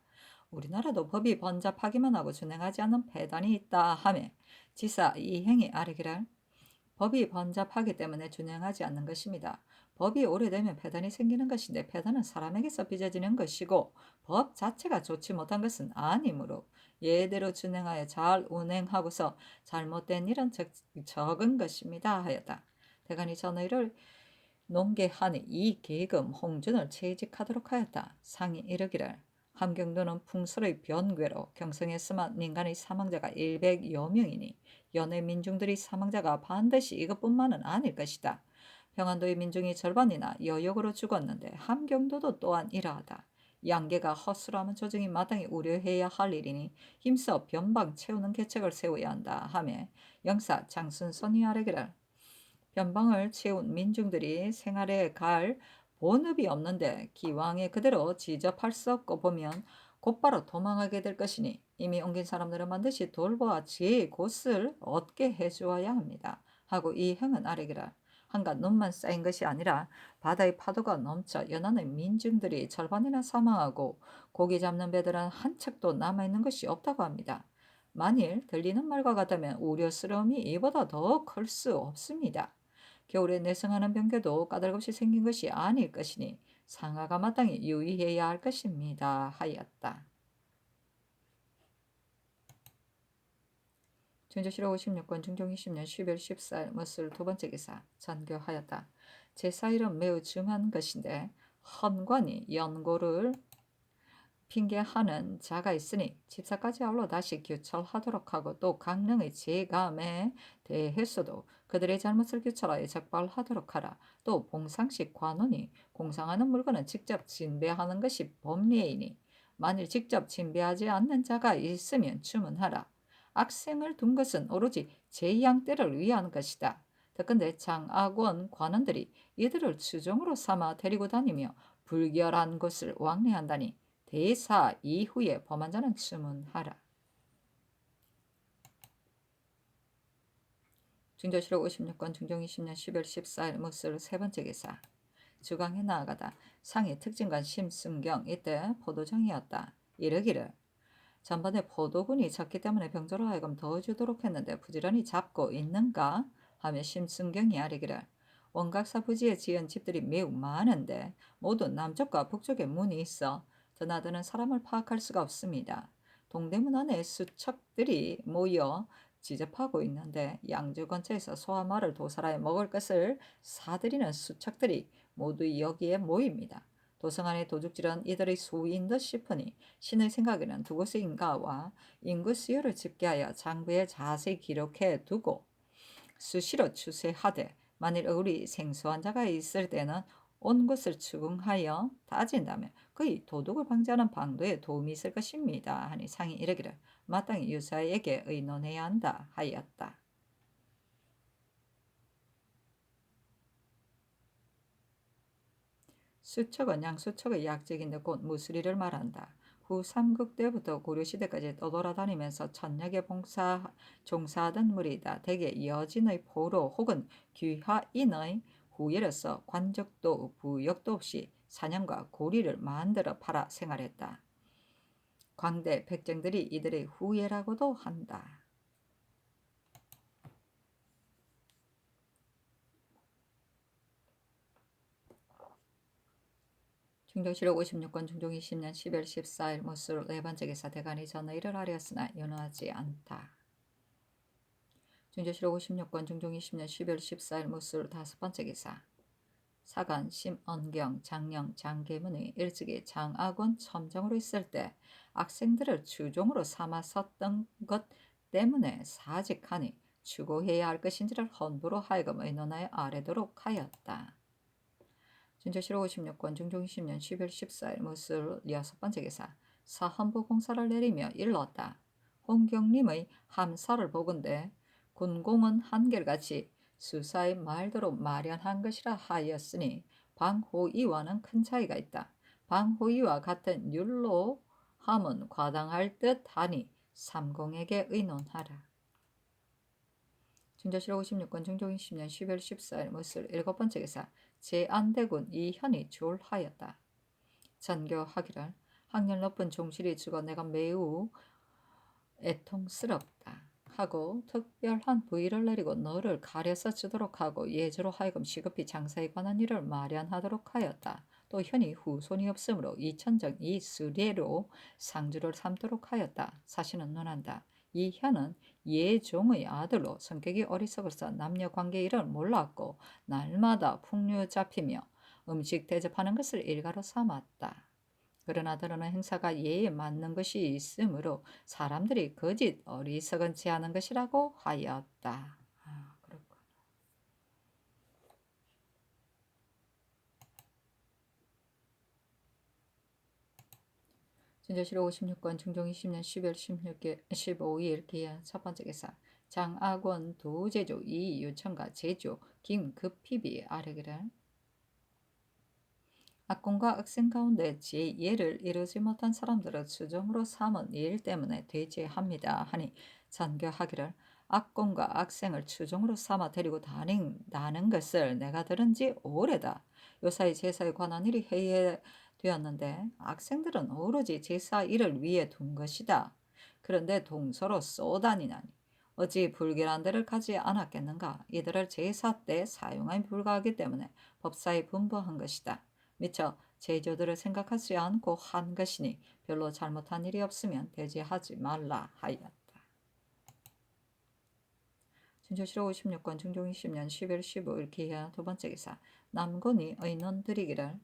우리나라도 법이 번잡하기만 하고 준행하지 않는 폐단이 있다 하며 지사 이행이 아뢰기를 법이 번잡하기 때문에 준행하지 않는 것입니다. 법이 오래되면 폐단이 생기는 것인데 폐단은 사람에게서 빚어지는 것이고 법 자체가 좋지 못한 것은 아니므로 예대로 준행하여 잘 운행하고서 잘못된 일은 적은 것입니다 하였다. 대간이 전의를 농계하니 이 계금 홍준을 채직하도록 하였다. 상이 이르기를 함경도는 풍설의 변괴로 경성에서만 민간의 사망자가 100여 명이니 연해 민중들이 사망자가 반드시 이것뿐만은 아닐 것이다. 평안도의 민중이 절반이나 여역으로 죽었는데 함경도도 또한 이러하다. 양계가 허술하면 조정이 마땅히 우려해야 할 일이니 힘써 변방 채우는 계책을 세워야 한다 하며 영사 장순선이 아뢰기를 변방을 채운 민중들이 생활에 갈 본업이 없는데 기왕에 그대로 지접할 수 없고 보면 곧바로 도망하게 될 것이니 이미 옮긴 사람들은 반드시 돌보아 제 곳을 얻게 해주어야 합니다. 하고 이 행은 아뢰기라. 한갓 눈만 쌓인 것이 아니라 바다의 파도가 넘쳐 연안의 민중들이 절반이나 사망하고 고기 잡는 배들은 한 척도 남아있는 것이 없다고 합니다. 만일 들리는 말과 같다면 우려스러움이 이보다 더 클 수 없습니다. 겨울에 내성하는 병괴도 까닭없이 생긴 것이 아닐 것이니 상하가 마땅히 유의해야 할 것입니다 하였다. 준조실록 56권 중종 20년 12월 14일 머슬 두 번째 기사 전교하였다. 제사일은 매우 중한 것인데 헌관이 연고를 핑계하는 자가 있으니 집사까지 아울러 다시 규철하도록 하고 또 강령의 재감에 대해서도 그들의 잘못을 규철하여 적발하도록 하라. 또 봉상식 관원이 공상하는 물건은 직접 진배하는 것이 법례이니 만일 직접 진배하지 않는 자가 있으면 주문하라. 악생을 둔 것은 오로지 재양 때를 위한 것이다. 더군데 장악원 관원들이 이들을 추종으로 삼아 데리고 다니며 불결한 것을 왕래한다니 대사 이후에 범한 자는 주문하라. 중조실록 56권 중종 20년 10월 14일 무술 세 번째 기사 주강에 나아가다 상이 특징관 심순경 이때 포도정이었다. 이르기를 전번에 포도군이 적기 때문에 병조로 하여금 더 주도록 했는데 부지런히 잡고 있는가 하며 심순경이 아뢰기를 원각사 부지에 지은 집들이 매우 많은데 모두 남쪽과 북쪽에 문이 있어 드나드는 사람을 파악할 수가 없습니다. 동대문 안에 수척들이 모여 지접하고 있는데 양주 근처에서 소와 말을 도살하여 먹을 것을 사들이는 수척들이 모두 여기에 모입니다. 도성 안의 도둑질은 이들의 소위인 듯 싶으니 신의 생각에는 두 곳인가와 인구 수요를 집계하여 장부에 자세히 기록해 두고 수시로 추세하되 만일 우리 생소한 자가 있을 때는 온 것을 추궁하여 따진다면 그의 도둑을 방지하는 방도에 도움이 있을 것입니다. 하니 상이 이르기를 마땅히 유사에게 의논해야 한다 하였다. 수척은 양수척의 약적인데 곧 무수리를 말한다. 후 삼국때부터 고려시대까지 떠돌아다니면서 천략에 종사하던 무리이다. 대개 여진의 포로 혹은 귀하인의 후예로서 관적도 부역도 없이 사냥과 고리를 만들어 팔아 생활했다. 광대 백정들이 이들의 후예라고도 한다. 중종실록 56권 중종 20년 10월 14일 무술 네 번째 기사 대간이 전의를 하렸으나 연호하지 않다. 중조실록 56권 중종 20년 12월 14일 무술 다섯 번째 기사 사간 심언경 장령 장계문이 일찍이 장악원 첨정으로 있을 때 악생들을 주종으로 삼았었던 것 때문에 사직하니 추고해야 할 것인지를 헌부로 하여금 의논하여 아뢰도록 하였다. 준조실록 56권 중종 20년 10월 14일 무술 여섯 번째 기사 사헌부 공사를 내리며 일렀다. 홍경림의 함사를 보건대 군공은 한결같이 수사의 말대로 마련한 것이라 하였으니 방호이와는 큰 차이가 있다. 방호이와 같은 율로 함은 과당할 듯 하니 삼공에게 의논하라. 준조실록 56권 중종 20년 10월 14일 무술 일곱 번째 기사 제안대군 이현이 졸하였다. 전교하기를 학렬 높은 종실이 죽어 내가 매우 애통스럽다 하고 특별한 부의를 내리고 너를 가려서 주도록 하고 예주로 하여금 시급히 장사에 관한 일을 마련하도록 하였다. 또 현이 후손이 없으므로 이천정 이 수레로 상주를 삼도록 하였다. 사시는 논한다. 이 현은 예종의 아들로 성격이 어리석어서 남녀관계 일을 몰랐고 날마다 풍류 잡히며 음식 대접하는 것을 일가로 삼았다. 그러나 드러는 행사가 예에 맞는 것이 있으므로 사람들이 거짓 어리석은 체 하는 것이라고 하였다. 그렇군. 진저실록 56권 중종 20년 12월 15일 기하 첫 번째 기사 장악원 도제조 이유천가 제조 김급희비 아래기를 악공과 악생 가운데 지혜를 이루지 못한 사람들을 추종으로 삼은 일 때문에 되지합니다 하니 전교하기를 악공과 악생을 추종으로 삼아 데리고 다닌다는 것을 내가 들은 지 오래다. 요사이 제사에 관한 일이 회의되었는데 악생들은 오로지 제사 일을 위해 둔 것이다. 그런데 동서로 쏘다니나니 어찌 불결한 데를 가지 않았겠는가. 이들을 제사 때 사용하기 불가하기 때문에 법사에 분부한 것이다. 미처 제조들을 생각하지 않고 한 것이니 별로 잘못한 일이 없으면 대제하지 말라 하였다. 진조실록 56권 중종 20년 11월 15일 기하 두 번째 기사 남곤이 의논 드리기를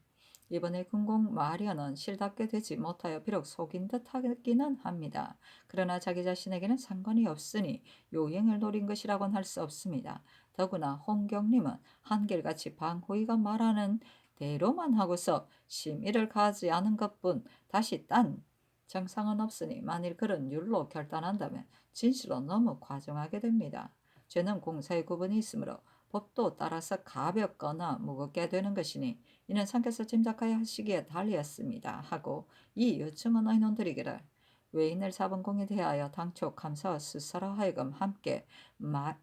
이번에 금공 마리아는 실답게 되지 못하여 비록 속인 듯 하기는 합니다. 그러나 자기 자신에게는 상관이 없으니 요행을 노린 것이라고는 할 수 없습니다. 더구나 홍경님은 한결같이 방호이가 말하는 대로만 하고서 심의를 가하지 않은 것뿐 다시 딴 정상은 없으니 만일 그런 율로 결단한다면 진실로 너무 과정하게 됩니다. 죄는 공사의 구분이 있으므로 법도 따라서 가볍거나 무겁게 되는 것이니 이는 상께서 짐작하여 하시기에 달리였습니다 하고 이 요청은 의논드리기를 외인을 잡은 공에 대하여 당초 감사와 수사로 하여금 함께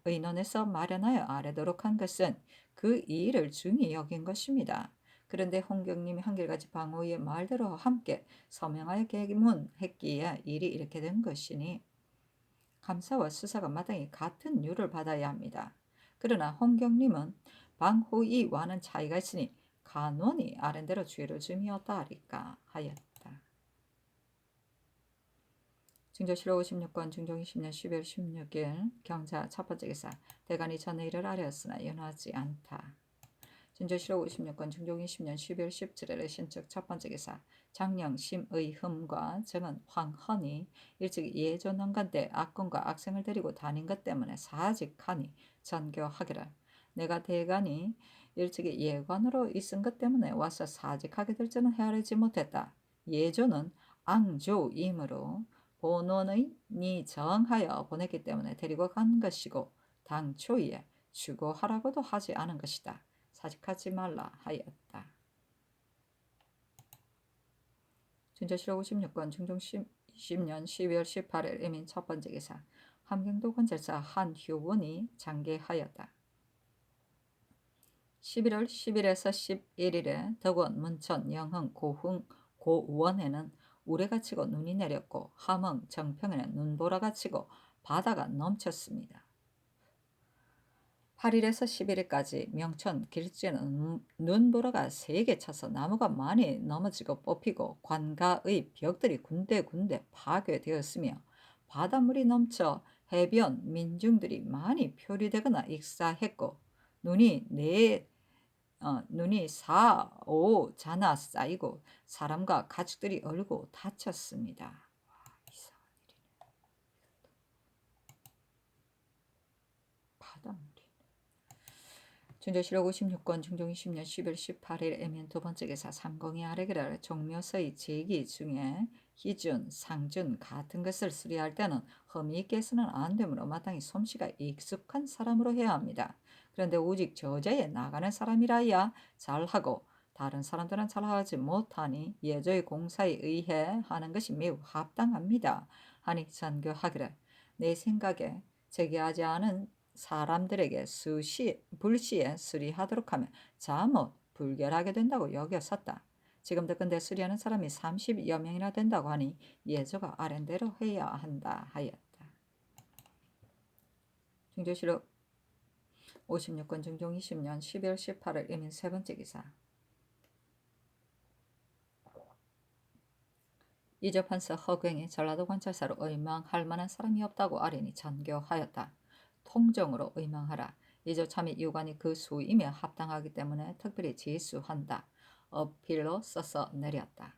의논해서 마련하여 아뢰도록 한 것은 그 일을 중히 여긴 것입니다. 그런데 홍경님이 한결같이 방호의 말대로 함께 서명하여 계문했기에 일이 이렇게 된 것이니 감사와 수사가 마땅히 같은 율을 받아야 합니다. 그러나 홍경님은 방호이와는 차이가 있으니 간원이 아랜대로 죄를 줌이었다 하리까 하였다. 증조실록 56권 중종 20년 12월 16일 경자 첫 번째 기사 대간이 전의 일을 아뢰었으나 연하지 않다. 진조실록 56권 중종 20년 12월 17일 신축 첫 번째 기사 장령 심의흠과 정은 황헌이 일찍 예조난간 때 악공과 악생을 데리고 다닌 것 때문에 사직하니 전교하기를 내가 대간이 일찍이 예관으로 있은 것 때문에 와서 사직하게 될 줄은 헤아리지 못했다. 예조는 앙조이므로 본원의 니 정하여 보냈기 때문에 데리고 간 것이고 당초에 주고하라고도 하지 않은 것이다. 사직하지 말라 하였다. 진저실록 56권 중종 20년 12월 18일 이민 첫 번째 기사 함경도 건설사 한효원이 장계하였다. 11월 10일에서 11일에 덕원, 문천, 영흥, 고흥, 고원에는 우레가 치고 눈이 내렸고 함흥, 정평에는 눈보라가 치고 바다가 넘쳤습니다. 8일에서 11일까지 명천 길주에는 눈보라가 세게 차서 나무가 많이 넘어지고 뽑히고 관가의 벽들이 군데군데 파괴되었으며 바닷물이 넘쳐 해변 민중들이 많이 표류되거나 익사했고 눈이 4, 5 자나 쌓이고 사람과 가축들이 얼고 다쳤습니다. 이상한 일이네. 바닷물. 진조실록 56권 중종 20년 10월 18일 에면 두 번째 기사 삼공이 아래기를 종묘서의 제기 중에 희준, 상준 같은 것을 수리할 때는 험이 있게 해서는 안 되므로 마땅히 솜씨가 익숙한 사람으로 해야 합니다. 그런데 오직 저자에 나가는 사람이라야 잘하고 다른 사람들은 잘하지 못하니 예조의 공사에 의해 하는 것이 매우 합당합니다. 하니 전교하기를 내 생각에 제기하지 않은 사람들에게 불시에 수리하도록 하면 잠옷 불결하게 된다고 여겼었다. 지금도 근데 수리하는 사람이 30여 명이나 된다고 하니 예조가 아랜대로 해야 한다 하였다. 중조실록 56권 중종 20년 12월 18일 이민 세 번째 기사. 이조 판서 허경이 전라도 관찰사로 의망할 만한 사람이 없다고 아뢰니 전교하였다. 통정으로 의망하라. 이조 참의 유관이 그 수이며 합당하기 때문에 특별히 제수한다. 어필로 써서 내렸다.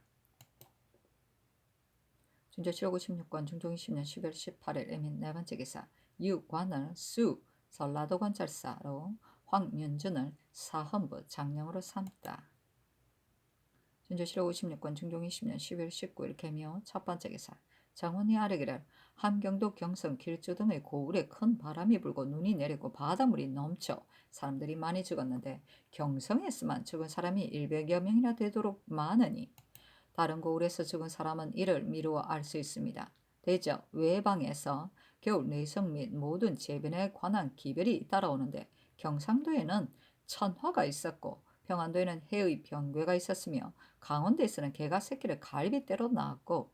중조실록 56권 중종 20년 12월 18일 이민 네 번째 기사. 유관을 수 전라도 관찰사로 황윤준을 사헌부 장령으로 삼다. 중조실록 56권 중종 20년 12월 19일 개묘 첫 번째 기사. 장원이 아뢰기를 함경도 경성 길주 등의 고을에 큰 바람이 불고 눈이 내리고 바닷물이 넘쳐 사람들이 많이 죽었는데 경성에서만 죽은 사람이 100여 명이나 되도록 많으니 다른 고을에서 죽은 사람은 이를 미루어 알 수 있습니다. 대저 외방에서 겨울 내성 및 모든 재변에 관한 기별이 따라오는데 경상도에는 천화가 있었고 평안도에는 해의 병괴가 있었으며 강원도에서는 개가 새끼를 갈빗대로 낳았고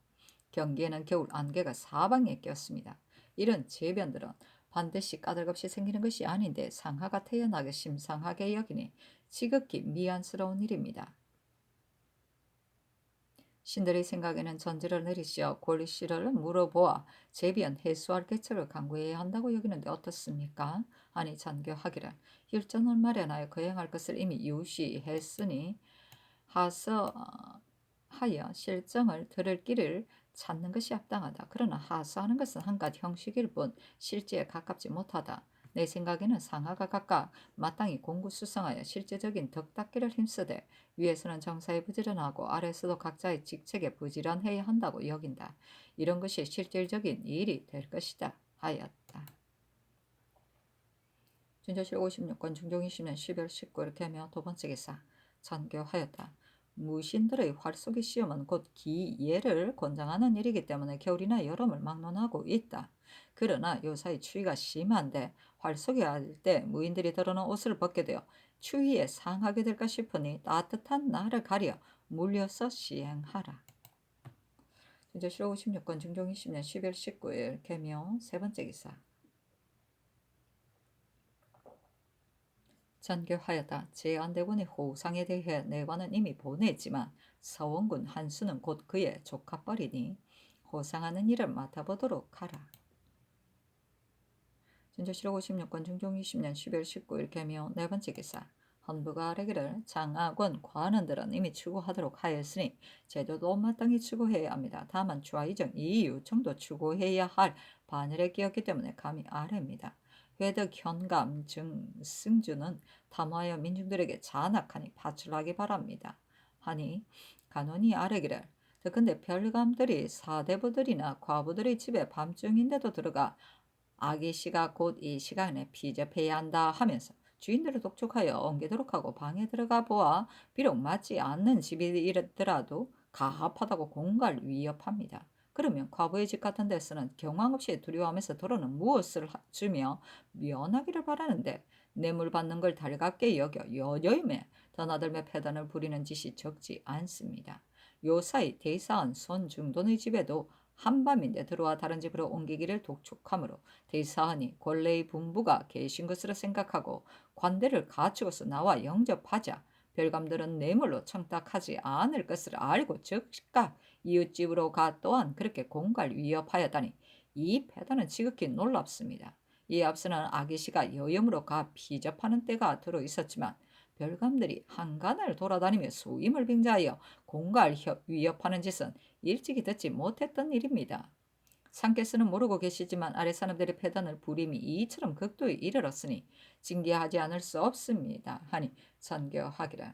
경기에는 겨울 안개가 사방에 꼈습니다. 이런 재변들은 반드시 까닭없이 생기는 것이 아닌데 상하가 태어나게 심상하게 여기니 지극히 미안스러운 일입니다. 신들의 생각에는 전지를 내리시어 권리씨를 물어보아 재변 해소할 개처를 강구해야 한다고 여기는데 어떻습니까? 아니 전교하기를 일전을 마련하여 거행할 것을 이미 유시했으니 하여 실정을 들을 길을 찾는 것이 합당하다. 그러나 하소하는 것은 한갓 형식일 뿐 실제에 가깝지 못하다. 내 생각에는 상하가 각각 마땅히 공구수성하여 실제적인 덕닦기를 힘쓰되 위에서는 정사에 부지런하고 아래에서도 각자의 직책에 부지런해야 한다고 여긴다. 이런 것이 실질적인 일이 될 것이다 하였다. 준조실 56권 중종 20년 12월 19일 개묘 두 번째 기사. 전교하였다. 무신들의 활쏘기 시험은 곧 기예를 권장하는 일이기 때문에 겨울이나 여름을 막론하고 있다. 그러나 요사이 추위가 심한데 활쏘기 할 때 무인들이 드러난 옷을 벗게 되어 추위에 상하게 될까 싶으니 따뜻한 날을 가려 물려서 시행하라. 준조실 56권 중종 20년 12월 19일 개묘 세 번째 기사. 전교하였다. 제안대군의 호상에 대해 내관은 이미 보냈지만 서원군 한수는 곧 그의 조카뻘이니 호상하는 일을 맡아보도록 하라. 준조실록 56권 중종 20년 12월 19일 개묘 네 번째 기사. 헌부가 아뢰기를 장하권 관원들은 이미 추구하도록 하였으니 제도도 마땅히 추구해야 합니다. 다만 좌이정 이 요청도 추구해야 할 반열에 끼었기 때문에 감히 아뢰입니다. 회득 현감 승주는 탐하여 민중들에게 잔악하니 파출하기 바랍니다. 하니 간원이 아뢰기를 근데 별감들이 사대부들이나 과부들의 집에 밤중인데도 들어가 아기씨가 곧 이 시간에 피접해야 한다 하면서 주인들을 독촉하여 엉기도록 하고 방에 들어가 보아 비록 맞지 않는 집이더라도 가합하다고 공갈 위협합니다. 그러면 과부의 집 같은 데서는 경황 없이 두려워하면서 도로는 무엇을 주며 면하기를 바라는데 뇌물 받는 걸 달갑게 여겨 여여임에 드나들며 패단을 부리는 짓이 적지 않습니다. 요사이 대사한 손중돈의 집에도 한밤인데 들어와 다른 집으로 옮기기를 독촉하므로 대사하니 권례의 분부가 계신 것으로 생각하고 관대를 갖추고서 나와 영접하자 별감들은 뇌물로 청탁하지 않을 것을 알고 즉각 이웃집으로 가 또한 그렇게 공갈 위협하였다니 이 패단은 지극히 놀랍습니다. 이에 앞서는 아기씨가 여염으로 가 피접하는 때가 들어 있었지만 별감들이 한간을 돌아다니며 수임을 빙자하여 공갈 위협하는 짓은 일찍이 듣지 못했던 일입니다. 상께서는 모르고 계시지만 아래 사람들의 패단을 부림이 이처럼 극도에 이르렀으니 징계하지 않을 수 없습니다. 하니 선교하기를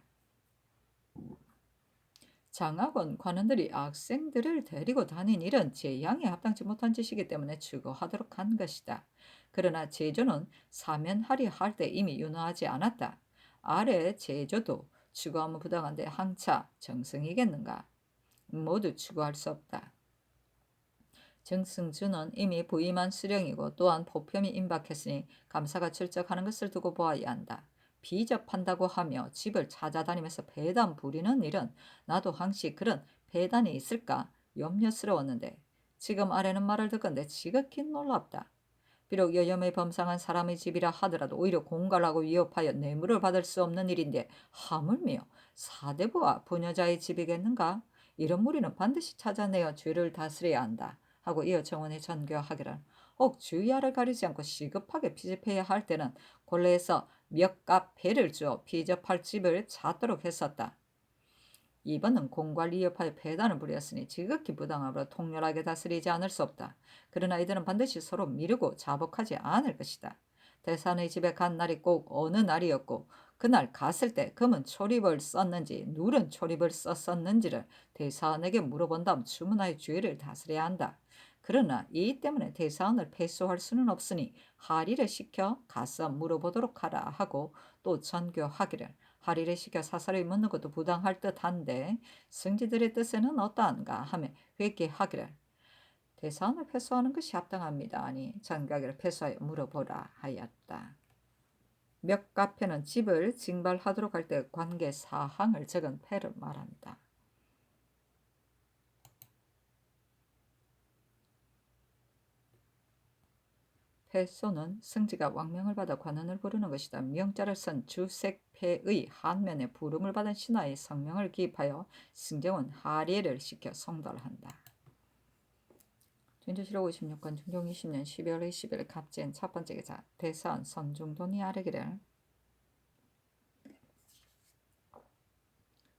장학원 관원들이 학생들을 데리고 다닌 일은 재앙에 합당치 못한 짓이기 때문에 추구하도록 한 것이다. 그러나 제조는 사면하리 할 때 이미 윤허하지 않았다. 아래 제조도 추구하면 부당한데 항차 정승이겠는가? 모두 추구할 수 없다. 정승주는 이미 부임한 수령이고 또한 포편이 임박했으니 감사가 출적하는 것을 두고 보아야 한다. 비접한다고 하며 집을 찾아다니면서 배단 부리는 일은 나도 항시 그런 배단이 있을까 염려스러웠는데 지금 아래는 말을 듣건데 지극히 놀랍다. 비록 여염에 범상한 사람의 집이라 하더라도 오히려 공갈하고 위협하여 뇌물을 받을 수 없는 일인데 하물며 사대부와 부녀자의 집이겠는가? 이런 무리는 반드시 찾아내어 죄를 다스려야 한다 하고 이어 정원에 전교하기를 혹 주의하를 가리지 않고 시급하게 피집해야 할 때는 본래에서 몇 값 배를 주어 피접할 집을 찾도록 했었다. 이번은 공갈 위협하여 배단을 부렸으니 지극히 부당함으로 통렬하게 다스리지 않을 수 없다. 그러나 이들은 반드시 서로 미루고 자복하지 않을 것이다. 대산의 집에 간 날이 꼭 어느 날이었고 그날 갔을 때 금은 초립을 썼는지 누른 초립을 썼었는지를 대사원에게 물어본 다음 주문하여 주의를 다스려야 한다. 그러나 이 때문에 대사원을 패소할 수는 없으니 하리를 시켜 가서 물어보도록 하라 하고 또 전교하기를 하리를 시켜 사설을 묻는 것도 부당할 듯한데 승지들의 뜻에는 어떠한가 하며 회개하기를 대사원을 패소하는 것이 합당합니다. 아니 전가기를 패소하여 물어보라 하였다. 몇 가편은 집을 징발하도록 할 때 관계 사항을 적은 패를 말한다. 패소는 승지가 왕명을 받아 관원을 부르는 것이다. 명자를 쓴 주색패의 한면에 부름을 받은 신하의 성명을 기입하여 승정원 하리를 시켜 성달한다. 진주실록 56권 중종 20년 12월 20일 갑진 첫 번째 기사 대사원 선중돈이 아뢰기를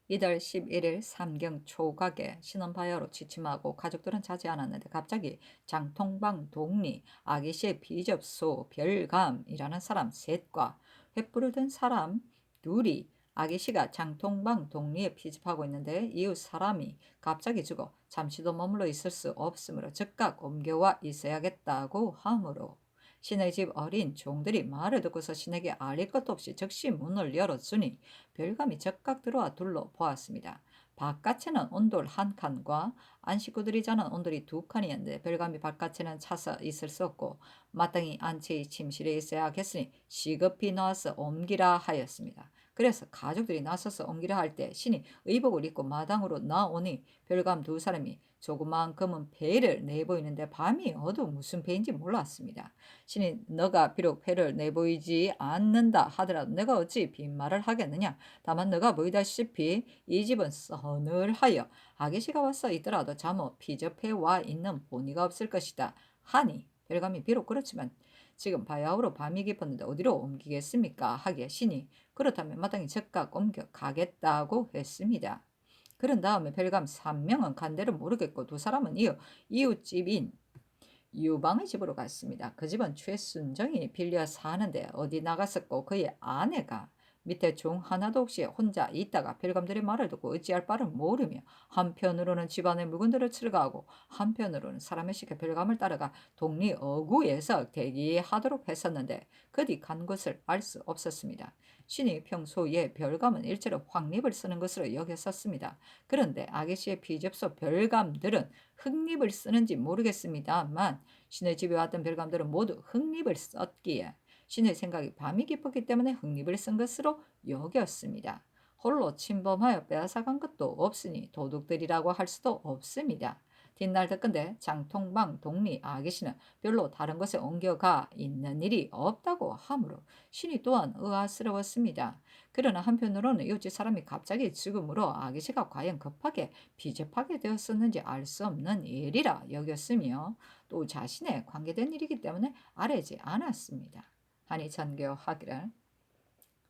이달 11일 삼경 초각에 신원바야로 취침하고 가족들은 자지 않았는데 갑자기 장통방 동리 아기씨의 비접소 별감이라는 사람 셋과 횃불을 든 사람 둘이 아기씨가 장통방 동리에 피집하고 있는데 이웃 사람이 갑자기 죽어 잠시도 머물러 있을 수 없으므로 즉각 옮겨와 있어야겠다고 하므로 신의 집 어린 종들이 말을 듣고서 신에게 알릴 것도 없이 즉시 문을 열어주니 별감이 즉각 들어와 둘러보았습니다. 바깥에는 온돌 한 칸과 안 식구들이 자는 온돌이 두 칸이었는데 별감이 바깥에는 차서 있을 수 없고 마땅히 안채의 침실에 있어야겠으니 시급히 나와서 옮기라 하였습니다. 그래서 가족들이 나서서 옮기려 할 때 신이 의복을 입고 마당으로 나오니 별감 두 사람이 조그마한 검은 배를 내보이는데 밤이 어두 무슨 배인지 몰랐습니다. 신이 너가 비록 배를 내보이지 않는다 하더라도 내가 어찌 빈말을 하겠느냐. 다만 너가 보이다시피 이 집은 서늘하여 아기씨가 왔어 있더라도 잠옷 피접해 와 있는 본의가 없을 것이다. 하니 별감이 비록 그렇지만 지금 바야흐로 밤이 깊었는데 어디로 옮기겠습니까? 하기에 신이 그렇다면 마땅히 즉각 옮겨 가겠다고 했습니다. 그런 다음에 별감 3명은 간대를 모르겠고 두 사람은 이어 이웃집인 유방의 집으로 갔습니다. 그 집은 최순정이 빌려 사는데 어디 나갔었고 그의 아내가 밑에 종 하나도 없이 혼자 있다가 별감들의 말을 듣고 어찌할 바를 모르며 한편으로는 집안의 물건들을 철거하고 한편으로는 사람을 시켜 별감을 따라가 동리 어구에서 대기하도록 했었는데 그뒤 간 것을 알 수 없었습니다. 신이 평소에 별감은 일제로 황립을 쓰는 것으로 여겼었습니다. 그런데 아기씨의 비접소 별감들은 흑립을 쓰는지 모르겠습니다만 신의 집에 왔던 별감들은 모두 흑립을 썼기에 신의 생각이 밤이 깊었기 때문에 흑립을 쓴 것으로 여겼습니다. 홀로 침범하여 빼앗아간 것도 없으니 도둑들이라고 할 수도 없습니다. 뒷날 듣건대 장통방 동리 아기씨는 별로 다른 곳에 옮겨가 있는 일이 없다고 하므로 신이 또한 의아스러웠습니다. 그러나 한편으로는 이웃집 사람이 갑자기 죽음으로 아기씨가 과연 급하게 비접하게 되었었는지 알 수 없는 일이라 여겼으며 또 자신에 관계된 일이기 때문에 아뢰지 않았습니다. 하니 전교하기를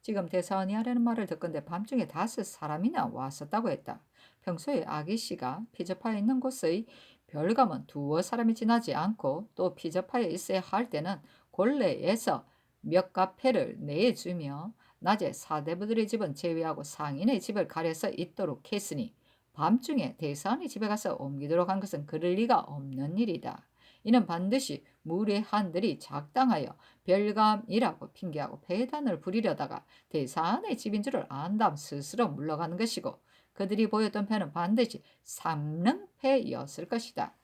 지금 대사원이 하려는 말을 듣건대 밤중에 5사람이나 왔었다고 했다. 평소에 아기씨가 피접하여 있는 곳의 별감은 두어 사람이 지나지 않고 또 피접하여 있어야 할 때는 골내에서 몇 가패를 내주며 낮에 사대부들의 집은 제외하고 상인의 집을 가려서 있도록 했으니 밤중에 대사원의 집에 가서 옮기도록 한 것은 그럴 리가 없는 일이다. 이는 반드시 무례한들이 작당하여 별감이라고 핑계하고 배단을 부리려다가 대사안의 집인 줄을 안 다음 스스로 물러가는 것이고 그들이 보였던 패는 반드시 삼릉패였을 것이다.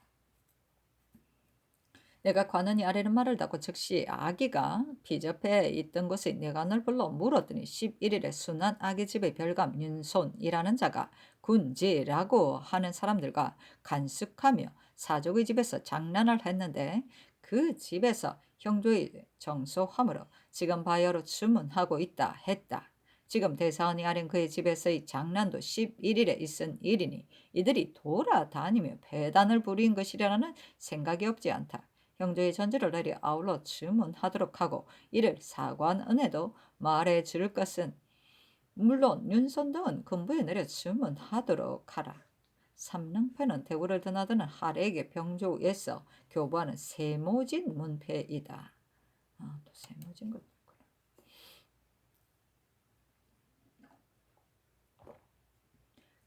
내가 관원이 아래는 말을 닫고 즉시 아기가 피접해 있던 곳의 내관을 불러 물었더니 11일에 순한 아기 집의 별감 윤손이라는 자가 군지라고 하는 사람들과 간숙하며 사족의 집에서 장난을 했는데 그 집에서 형조의 정소함으로 지금 바야로 주문하고 있다 했다. 지금 대사원이 아린 그의 집에서의 장난도 11일에 있은 일이니 이들이 돌아다니며 배단을 부린 것이라는 생각이 없지 않다. 형제의 전제를 내려 아울러 주문하도록 하고 이를 사관은혜도 말해 줄 것은 물론 윤선 등은 군부에 내려 주문하도록 하라. 삼릉패는 대구를 드나드는 하래에게 병조에서 교부하는 세모진 문패이다. 또 세모진 것도 있구나.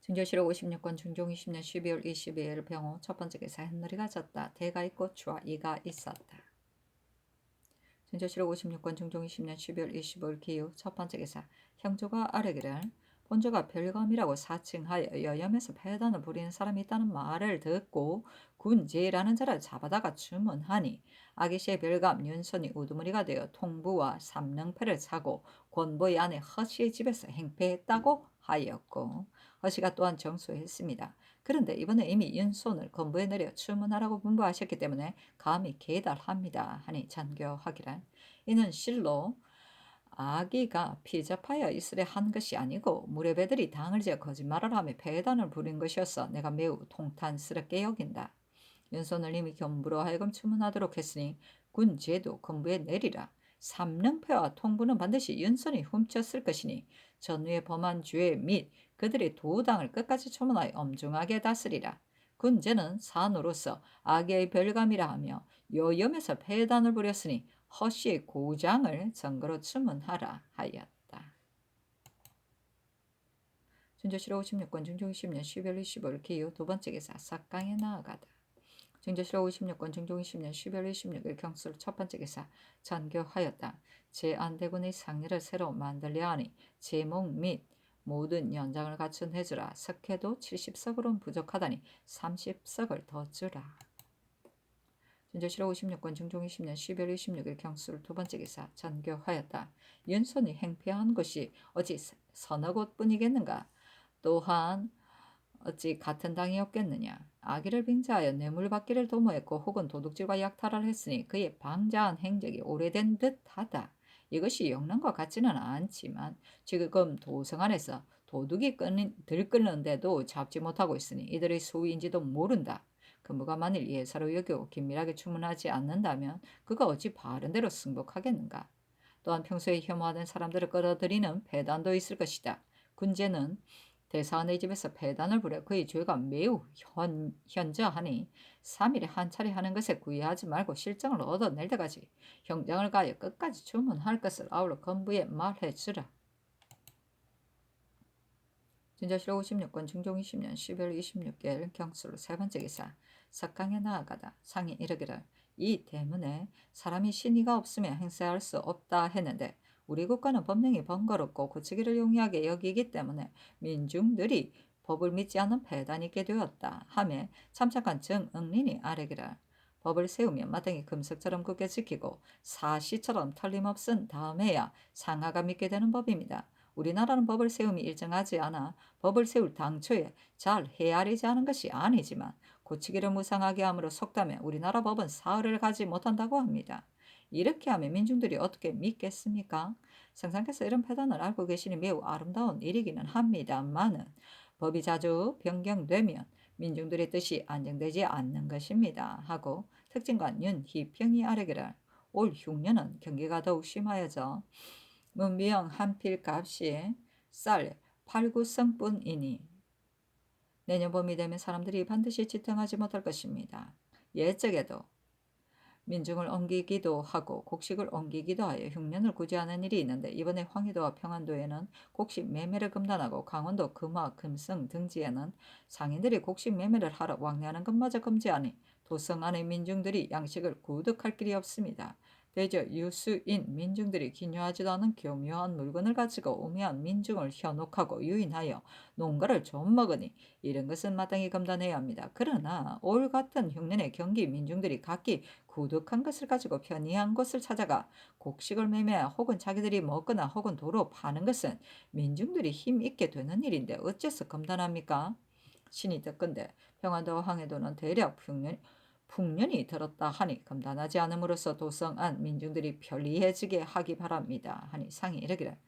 증조실록 56권 중종 20년 12월 22일 병호 첫 번째 기사 햇놀이가 졌다. 대가 있고 주와 이가 있었다. 증조실록 56권 중종 20년 12월 25일 기후 첫 번째 기사 형조가 아뢰기를 본조가 별검이라고 사칭하여 여염에서 패단을 부리는 사람이 있다는 말을 듣고 군제라는 자를 잡아다가 주문하니 아기씨의 별감 윤선이 우두머리가 되어 통부와 삼릉패를 사고 권보의 아내 허씨의 집에서 행패했다고 하였고 허씨가 또한 정수했습니다. 그런데 이번에 이미 윤손을 건부에 내려 주문하라고 분부하셨기 때문에 감히 계달합니다 하니 잔교하기를 이는 실로 아기가 피접하여 이슬에 한 것이 아니고 무렵애들이 당을 지어 거짓말을 하며 배단을 부린 것이어서 내가 매우 통탄스럽게 여긴다. 윤손을 이미 견부로 하여금 주문하도록 했으니 군제도 건부에 내리라. 삼릉패와 통부는 반드시 윤손이 훔쳤을 것이니 전후에 범한 죄 및 그들의 도당을 끝까지 초문하여 엄중하게 다스리라. 군제는 산으로서 악의 별감이라 하며 요염에서 패단을 부렸으니 허씨의 고장을 증거로 주문하라 하였다. 증조실록 56권 중종 20년 12월 25일 기후 두 번째 기사 삭강에 나아가다. 증조실록 56권 중종 20년 12월 26일 경술 첫 번째 기사 전교하였다. 제안대군의 상례를 새로 만들려 하니 제목 및 모든 연장을 갖춘 해주라. 석회도 70석으로는 부족하다니 30석을 더 주라. 증조실록 56권 중종 20년 12월 26일 경술 두 번째 기사 전교하였다. 윤손이 행패한 것이 어찌 서너 곳뿐이겠는가. 또한 어찌 같은 당이 없겠느냐. 아기를 빙자하여 뇌물받기를 도모했고 혹은 도둑질과 약탈을 했으니 그의 방자한 행적이 오래된 듯하다. 이것이 영란과 같지는 않지만 지금 도성 안에서 도둑이 들끓는데도 잡지 못하고 있으니 이들의 소위인지도 모른다. 근무가 만일 예사로 여겨 긴밀하게 주문하지 않는다면 그가 어찌 바른대로 승복하겠는가. 또한 평소에 혐오하는 사람들을 끌어들이는 배단도 있을 것이다. 군제는 대사원의 집에서 배단을 부려 그의 죄가 매우 현저하니 3일에 한 차례 하는 것에 구애하지 말고 실정을 얻어낼 때까지 형장을 가하여 끝까지 주문할 것을 아울러 건부에 말해주라. 진저실록 56권 중종 20년 12월 26일 경술 세 번째 기사 석강에 나아가다 상이 이르기를 이 대문에 사람이 신의가 없으면 행세할 수 없다 했는데 우리 국가는 법령이 번거롭고 고치기를 용이하게 여기기 때문에 민중들이 법을 믿지 않는 배단이 있게 되었다 하며 참작한 정응린이 아뢰기를 법을 세우면 마땅히 금석처럼 굳게 지키고 사시처럼 틀림없은 다음에야 상하가 믿게 되는 법입니다. 우리나라는 법을 세움이 일정하지 않아 법을 세울 당초에 잘 헤아리지 않은 것이 아니지만 고치기를 무상하게 함으로 속담에 우리나라 법은 사흘을 가지 못한다고 합니다. 이렇게 하면 민중들이 어떻게 믿겠습니까? 선생께서 이런 패단을 알고 계시니 매우 아름다운 일이기는 합니다만은 법이 자주 변경되면 민중들의 뜻이 안정되지 않는 것입니다. 하고 특징관 윤희평이 아뢰기를 올 흉년은 경기가 더욱 심하여져 문비용 한 필 값이 쌀 8, 9성뿐이니 내년 봄이 되면 사람들이 반드시 지탱하지 못할 것입니다. 예적에도 민중을 옮기기도 하고 곡식을 옮기기도 하여 흉년을 구제하는 일이 있는데 이번에 황해도와 평안도에는 곡식 매매를 금단하고 강원도 금화, 금성 등지에는 상인들이 곡식 매매를 하러 왕래하는 것마저 금지하니 도성 안의 민중들이 양식을 구득할 길이 없습니다. 대저 유수인 민중들이 기묘하지도 않은 교묘한 물건을 가지고 우매한 민중을 현혹하고 유인하여 농가를 좀 먹으니 이런 것은 마땅히 검단해야 합니다. 그러나 올 같은 흉년에 경기 민중들이 각기 구득한 것을 가지고 편이한 곳을 찾아가 곡식을 매매하 혹은 자기들이 먹거나 혹은 도로 파는 것은 민중들이 힘있게 되는 일인데 어째서 검단합니까? 신이 듣건대 평안도 황해도는 대략 풍년이 들었다 하니 검단하지 않음으로써 도성안 민중들이 편리해지게 하기 바랍니다. 하니 상이 이르기를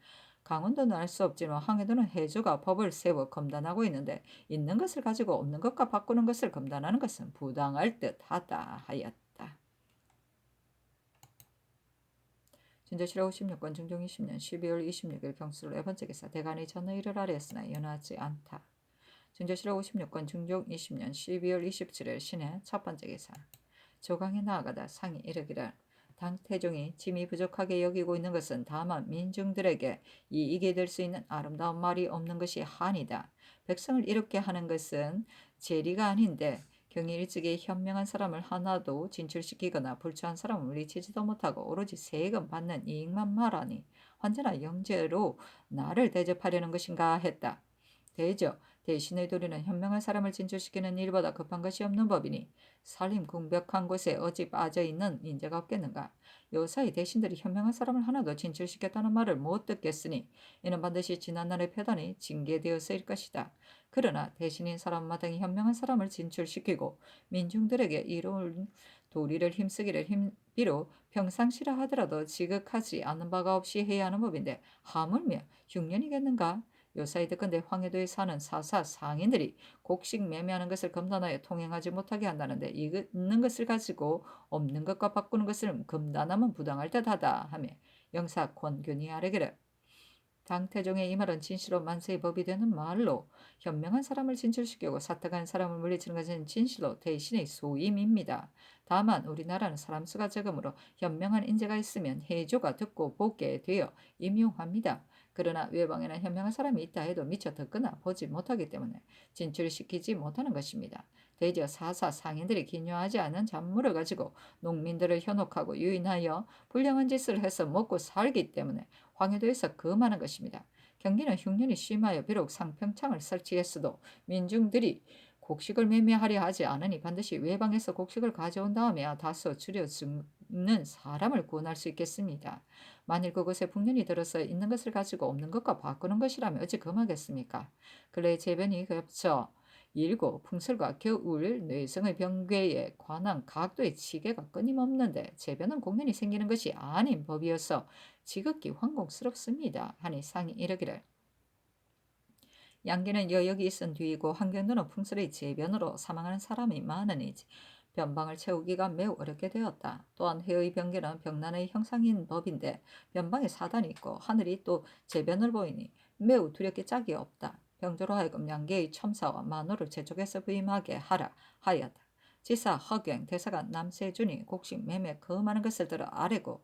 강원도는 알 수 없지만 황해도는 해조가 법을 세워 검단하고 있는데 있는 것을 가지고 없는 것과 바꾸는 것을 검단하는 것은 부당할 듯하다 하였다. 진조실록 16권 중종 20년 12월 26일 경술 네 번째 기사 대간이 전의를 아뢰었으나 연하지 않다. 진조실록 56권 중종 20년 12월 27일 신의 첫 번째 기사 조강에 나아가다 상이 이르기를 당태종이 짐이 부족하게 여기고 있는 것은 다만 민중들에게 이익이 될 수 있는 아름다운 말이 없는 것이 한이다. 백성을 이롭게 하는 것은 재리가 아닌데 경일 일찍이 현명한 사람을 하나도 진출시키거나 불주한 사람을 물리치지도 못하고 오로지 세금 받는 이익만 말하니 언제나 영재로 나를 대접하려는 것인가 했다. 대저 대신의 도리는 현명한 사람을 진출시키는 일보다 급한 것이 없는 법이니 살림 궁벽한 곳에 어찌 빠져있는 인재가 없겠는가. 요사이 대신들이 현명한 사람을 하나도 진출시켰다는 말을 못 듣겠으니 이는 반드시 지난날의 표단이 징계되었을 것이다. 그러나 대신인 사람마당이 현명한 사람을 진출시키고 민중들에게 이로운 도리를 힘쓰기를 비록 평상시라 하더라도 지극하지 않은 바가 없이 해야 하는 법인데 하물며 흉년이겠는가. 요사이 듣건대 황해도에 사는 사사 상인들이 곡식 매매하는 것을 검단하여 통행하지 못하게 한다는데 있는 것을 가지고 없는 것과 바꾸는 것을 검단하면 부당할 듯하다 하며 영사 권균이 아뢰기를 당태종의 이 말은 진실로 만세의 법이 되는 말로 현명한 사람을 진출시키고 사탁한 사람을 물리치는 것은 진실로 대신의 소임입니다. 다만 우리나라는 사람 수가 적으므로 현명한 인재가 있으면 해조가 듣고 보게 되어 임용합니다. 그러나 외방에는 현명한 사람이 있다 해도 미처 듣거나 보지 못하기 때문에 진출시키지 못하는 것입니다. 대저 사사 상인들이 기묘하지 않은 작물을 가지고 농민들을 현혹하고 유인하여 불량한 짓을 해서 먹고 살기 때문에 황해도에서 금하는 것입니다. 경기는 흉년이 심하여 비록 상평창을 설치했어도 민중들이 곡식을 매매하려 하지 않으니 반드시 외방에서 곡식을 가져온 다음에야 다소 줄여 죽는 사람을 구원할 수 있겠습니다. 만일 그곳에 풍년이 들어서 있는 것을 가지고 없는 것과 바꾸는 것이라면 어찌 금하겠습니까? 근래 재변이 겹쳐 일고 풍설과 겨울 뇌성의 병괴에 관한 각도의 치계가 끊임없는데 재변은 공연이 생기는 것이 아닌 법이어서 지극히 황공스럽습니다. 하니 상이 이르기를 양계는 여역이 있은 뒤이고 한경도는 풍설의 재변으로 사망하는 사람이 많으니 변방을 채우기가 매우 어렵게 되었다. 또한 해의 병계는 병난의 형상인 법인데 변방에 사단이 있고 하늘이 또 재변을 보이니 매우 두렵게 짝이 없다. 병조로 하여금 양계의 첨사와 만호를 제쪽에서 부임하게 하라 하였다. 지사 허경 대사관 남세준이 곡식 매매 금하는 것을 들어 아뢰고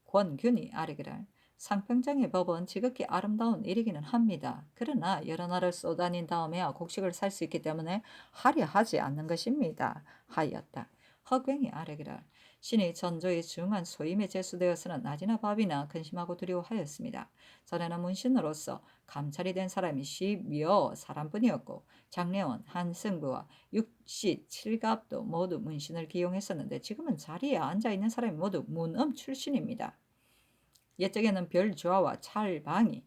권균이 아뢰기를 상평장의 법은 지극히 아름다운 일이기는 합니다. 그러나 여러 날을 쏘다닌 다음에야 곡식을 살 수 있기 때문에 하려 하지 않는 것입니다. 하였다. 허경이 아뢰기를 신이 전조의 중한 소임에 제수되어서는 낮이나 밥이나 근심하고 두려워하였습니다. 전에는 문신으로서 감찰이 된 사람이 10여 사람뿐이었고 장례원, 한승부와 육시, 칠갑도 모두 문신을 기용했었는데 지금은 자리에 앉아있는 사람이 모두 문엄 출신입니다. 옛적에는 별조와 찰방이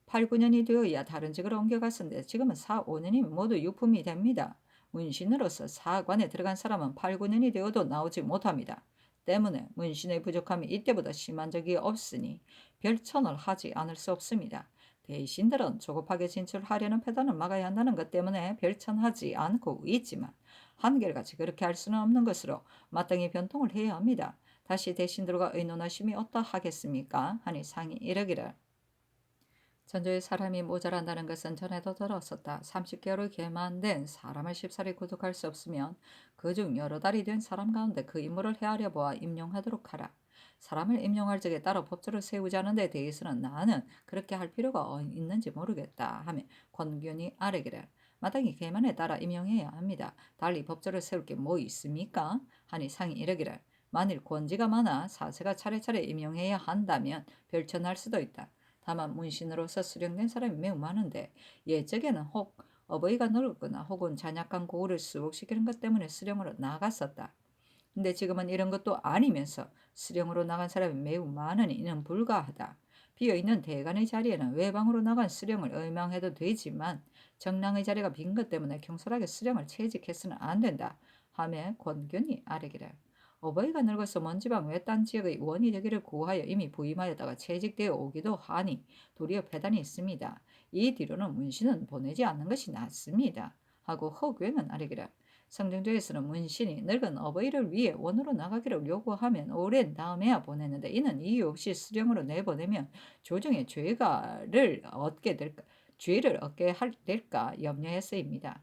8, 9년이 되어야 다른 직으로 옮겨갔었는데 지금은 4, 5년이면 모두 유품이 됩니다. 문신으로서 사관에 들어간 사람은 8, 9년이 되어도 나오지 못합니다. 때문에 문신의 부족함이 이때보다 심한 적이 없으니 별천을 하지 않을 수 없습니다. 대신들은 조급하게 진출하려는 패단을 막아야 한다는 것 때문에 별천하지 않고 있지만 한결같이 그렇게 할 수는 없는 것으로 마땅히 변통을 해야 합니다. 다시 대신들과 의논하심이 어떠하겠습니까? 하니 상이 이르기를 전조의 사람이 모자란다는 것은 전에도 들었었다. 30개월의 계만된 사람을 쉽사리 구독할 수 없으면 그중 여러 달이 된 사람 가운데 그 임무를 헤아려 보아 임용하도록 하라. 사람을 임용할 적에 따라 법조를 세우자는 데 대해서는 나는 그렇게 할 필요가 있는지 모르겠다 하며 권균이 아뢰기를 마땅히 계만에 따라 임용해야 합니다. 달리 법조를 세울 게 뭐 있습니까? 하니 상이 이르기를 만일 권지가 많아 사세가 차례차례 임용해야 한다면 별천할 수도 있다. 다만 문신으로서 수령된 사람이 매우 많은데 예적에는 혹 어버이가 늙었거나 혹은 잔약한 고우를 수복시키는 것 때문에 수령으로 나갔었다. 근데 지금은 이런 것도 아니면서 수령으로 나간 사람이 매우 많으니 이는 불가하다. 비어있는 대관의 자리에는 외방으로 나간 수령을 의망해도 되지만 정랑의 자리가 빈 것 때문에 경솔하게 수령을 채직해서는 안 된다. 하며 권균이 아뢰기를. 어버이가 늙어서 먼 지방 외딴 지역의 원이 되기를 구하여 이미 부임하였다가 채직되어 오기도 하니 도리어 배단이 있습니다. 이 뒤로는 문신은 보내지 않는 것이 낫습니다. 하고 허교는 아뢰기를. 성경조에서는 문신이 늙은 어버이를 위해 원으로 나가기를 요구하면 오랜 다음에야 보내는데 이는 이유 없이 수령으로 내보내면 조정의 죄를 얻게 될까 염려해서입니다.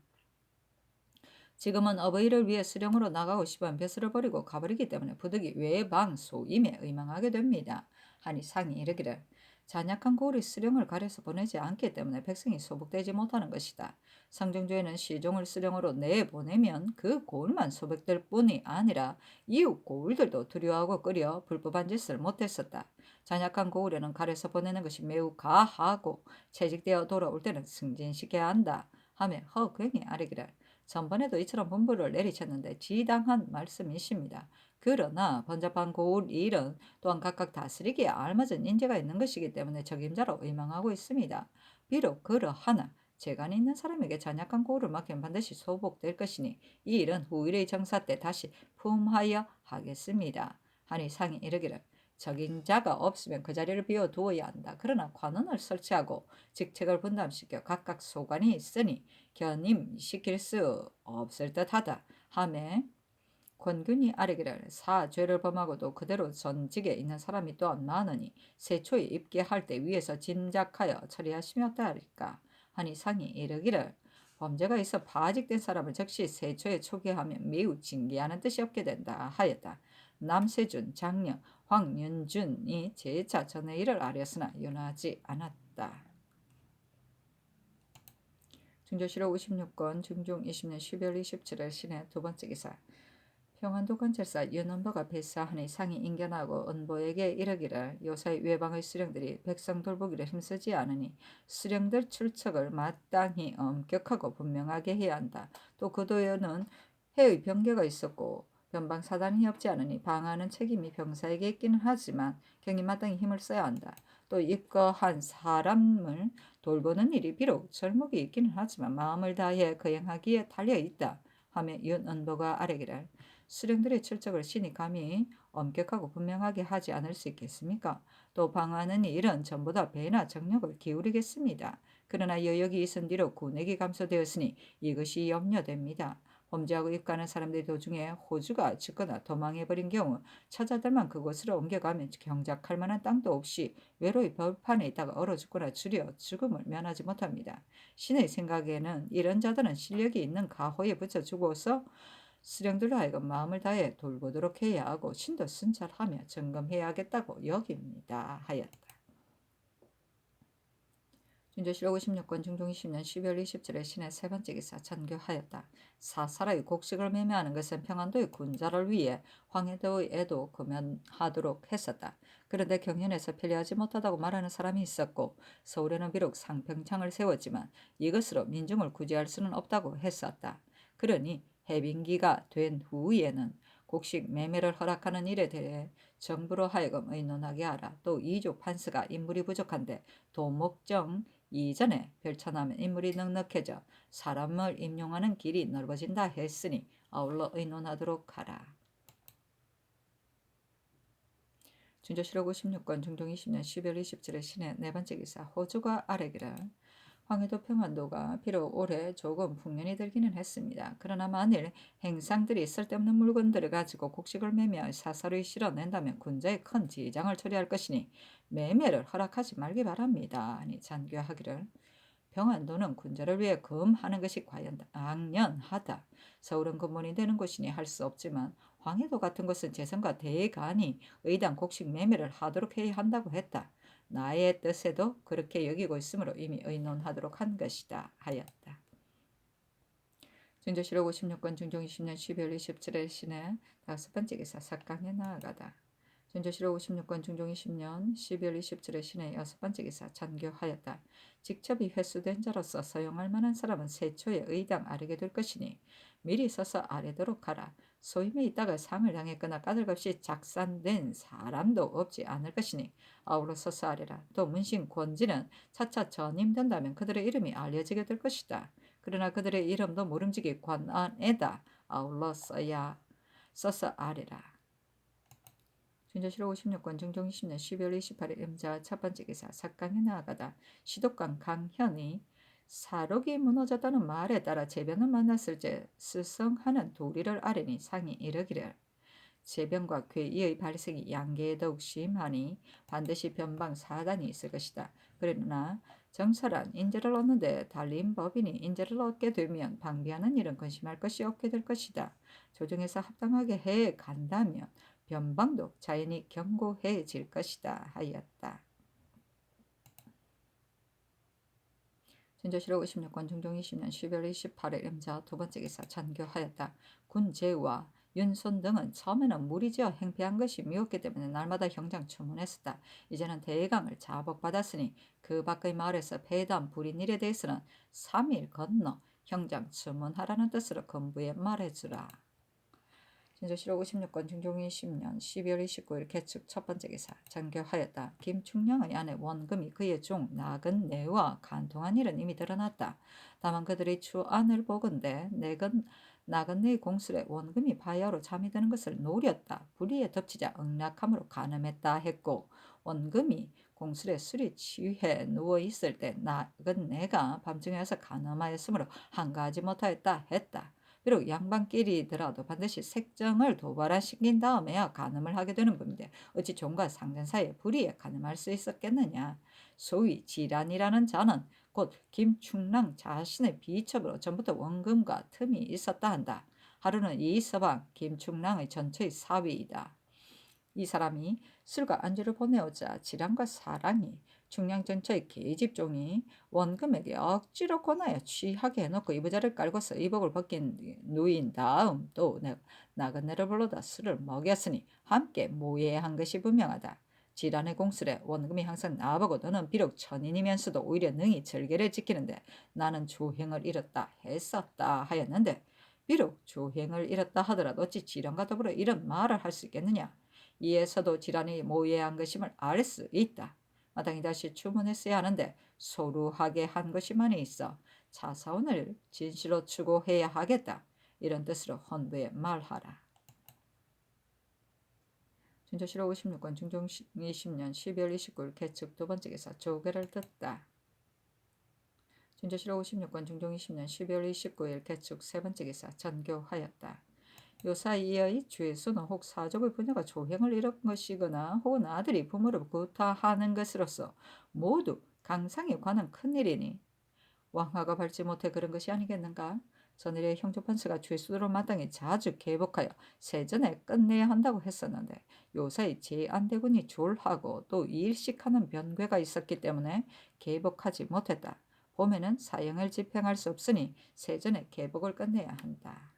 지금은 어버이를 위해 수령으로 나가고 싶으면 벼슬을 버리고 가버리기 때문에 부득이 외방 소임에 의망하게 됩니다. 하니 상이 이르기를 잔약한 고을이 수령을 가려서 보내지 않기 때문에 백성이 소복되지 못하는 것이다. 상정주에는 시종을 수령으로 내보내면 그 고을만 소백될 뿐이 아니라 이웃 고을들도 두려워하고 끄려 불법한 짓을 못했었다. 잔약한 고을에는 가려서 보내는 것이 매우 가하고 채직되어 돌아올 때는 승진시켜야 한다. 하며 허경이 아뢰기를 전번에도 이처럼 분부를 내리쳤는데 지당한 말씀이십니다. 그러나 번잡한 고을 일은 또한 각각 다스리기에 알맞은 인재가 있는 것이기 때문에 적임자로 의망하고 있습니다. 비록 그러하나 재간이 있는 사람에게 잔약한 고을을 맡기면 반드시 소복될 것이니 이 일은 후일의 정사 때 다시 품하여 하겠습니다. 하니 상이 이르기를 적임자가 없으면 그 자리를 비워두어야 한다. 그러나 관원을 설치하고 직책을 분담시켜 각각 소관이 있으니 견임시킬 수 없을 듯하다. 하매 권균이 아뢰기를 사죄를 범하고도 그대로 전직에 있는 사람이 또한 많으니 세초에 입계할 때 위에서 짐작하여 처리하시면 어떠하리까 하니 상이 이르기를 범죄가 있어 파직된 사람을 즉시 세초에 초기하면 매우 징계하는 뜻이 없게 된다 하였다. 남세준, 장녀, 황윤준이 재차 전에 이를 아뢰었으나 윤하지 않았다. 중조실록 56권 중종 20년 12월 27일 신해 두 번째 기사. 평안도 관찰사 윤은보가 배사하니 상이 인견하고 은보에게 이르기를 요사이 외방의 수령들이 백성 돌보기를 힘쓰지 않으니 수령들 출척을 마땅히 엄격하고 분명하게 해야 한다. 또 그도에는 해의 병계가 있었고 변방 사단이 없지 않으니 방하는 책임이 병사에게 있기는 하지만 경이 마땅히 힘을 써야 한다. 또 입거한 사람을 돌보는 일이 비록 절목이 있기는 하지만 마음을 다해 거행하기에 달려 있다. 하며 윤은보가 아뢰기를 수령들의 출적을 신이 감히 엄격하고 분명하게 하지 않을 수 있겠습니까? 또 방하는 일은 전보다 배나 정력을 기울이겠습니다. 그러나 여역이 있은 뒤로 군액이 감소되었으니 이것이 염려됩니다. 범죄하고 입가는 사람들이 도중에 호주가 죽거나 도망해버린 경우 처자들만 그곳으로 옮겨가면 경작할 만한 땅도 없이 외로이 벌판에 있다가 얼어 죽거나 주려 죽음을 면하지 못합니다. 신의 생각에는 이런 자들은 실력이 있는 가호에 붙여 주고서 수령들로 하여금 마음을 다해 돌보도록 해야 하고 신도 순찰하며 점검해야겠다고 여깁니다. 하였다. 중조실록 56권 중종 20년 12월 27일 신의 세 번째 기사 전교하였다. 사사로이 곡식을 매매하는 것은 평안도의 군자를 위해 황해도의 애도 금연하도록 했었다. 그런데 경연에서 편리하지 못하다고 말하는 사람이 있었고 서울에는 비록 상평창을 세웠지만 이것으로 민중을 구제할 수는 없다고 했었다. 그러니 해빙기가 된 후에는 곡식 매매를 허락하는 일에 대해 정부로 하여금 의논하게 하라. 또 이조 판서가 인물이 부족한데 도목정 이전에 별천하면 인물이 넉넉해져 사람을 임용하는 길이 넓어진다 했으니 아울러 의논하도록 하라. 중조실록 56권 중종 20년 12월 27일 신의 네 번째 기사 호주가 아뢰기를 황해도 평안도가 비록 올해 조금 풍년이 들기는 했습니다. 그러나 만일 행상들이 쓸데없는 물건들을 가지고 곡식을 매매하여 사사로이 실어낸다면 군자의 큰 지장을 초래할 것이니 매매를 허락하지 말기 바랍니다. 아니 잔교하기를 평안도는 군자를 위해 금하는 것이 과연 당연하다. 서울은 근본이 되는 곳이니 할 수 없지만 황해도 같은 곳은 재선과 대간이 의당 곡식 매매를 하도록 해야 한다고 했다. 나의 뜻에도 그렇게 여기고 있으므로 이미 의논하도록 한 것이다 하였다. 준조실록 56권 중종 20년 12월 27일 시내 5번째 기사 사강에 나아가다. 준조실록 56권 중종 20년 12월 27일 시내 6번째 기사 전교하였다. 직접이 회수된 자로서 사용할 만한 사람은 세초에 의당 아래게 될 것이니 미리 서서 아래도록 하라. 소임에 있다가 상을 당했거나 까닭없이 작산된 사람도 없지 않을 것이니 아울러 서서 아래라. 또 문신 권지는 차차 전임된다면 그들의 이름이 알려지게 될 것이다. 그러나 그들의 이름도 모름지기 관안에다 아울러 써서 아래라. 준조실록 56권 중종 20년 12월 28일 임자 첫 번째 기사 사강에 나아가다. 시독관 강현이 사록이 무너졌다는 말에 따라 제변을 만났을 때 스성하는 도리를 아뢰니 상이 이르기를 재변과 괴이의 발생이 양계에 더욱 심하니 반드시 변방 사단이 있을 것이다. 그러나 정설한 인재를 얻는데 달린 법인이 인재를 얻게 되면 방비하는 일은 근심할 것이 없게 될 것이다. 조정에서 합당하게 해 간다면 변방도 자연히 견고해질 것이다 하였다. 준조실록 56권 중종 20년 12월 28일 임자 두 번째 기사 전교하였다. 군제와 윤손 등은 처음에는 무리지어 행패한 것이 미웠기 때문에 날마다 형장 추문했었다. 이제는 대강을 자복받았으니 그 밖의 마을에서 배단 부린 일에 대해서는 3일 건너 형장 추문하라는 뜻으로 건부에 말해주라. 준조실록 56권 중종 20년 12월 29일 개축 첫 번째 기사 전교하였다. 김충량의 아내 원금이 그의 종 나근내와 간통한 일은 이미 드러났다. 다만 그들의 추안을 보건대 나근내의 공술에 원금이 바야흐로 잠이 드는 것을 노렸다. 불의에 덮치자 응락함으로 간음했다 했고 원금이 공술에 술이 취해 누워있을 때 나근내가 밤중에 와서 간음하였으므로 한가하지 못하였다 했다. 비록 양반끼리더라도 반드시 색정을 도발시킨 다음에야 간음을 하게 되는 법인데 어찌 종과 상전 사이에 불의에 간음할 수 있었겠느냐. 소위 지란이라는 자는 곧 김충랑 자신의 비첩으로 전부터 원금과 틈이 있었다 한다. 하루는 이 서방 김충랑의 전처의 사위이다. 이 사람이 술과 안주를 보내오자 지란과 사랑이 충량전처의 계집종이 원금에게 억지로 권하여 취하게 해놓고 이부자를 깔고서 의복을 벗긴 누인 다음 또 나그네를 불러다 술을 먹였으니 함께 모해한 것이 분명하다. 지란의 공술에 원금이 항상 나보고 너는 비록 천인이면서도 오히려 능히 절개를 지키는데 나는 조행을 잃었다 했었다 하였는데 비록 조행을 잃었다 하더라도 어찌 지란과 더불어 이런 말을 할 수 있겠느냐. 이에서도 지란이 모해한 것임을 알 수 있다. 마땅히 다시 주문했어야 하는데 소루하게 한 것이만이 있어 차사원을 진실로 추구해야 하겠다. 이런 뜻으로 헌부에 말하라. 준조실록 56권 중종 20년 12월 29일 개축 두 번째 기사 조계를 듣다. 준조실록 56권 중종 20년 12월 29일 개축 세 번째 기사 전교하였다. 요사이의 죄수는 혹 사족의 부녀가 조행을 잃은 것이거나 혹은 아들이 부모를 구타하는 것으로서 모두 강상에 관한 큰일이니 왕화가 밟지 못해 그런 것이 아니겠는가? 전일에 형조판서가 죄수들을 마땅히 자주 개복하여 세전에 끝내야 한다고 했었는데 요사이 제안대군이 졸하고 또 일식하는 변괴가 있었기 때문에 개복하지 못했다. 봄에는 사형을 집행할 수 없으니 세전에 개복을 끝내야 한다.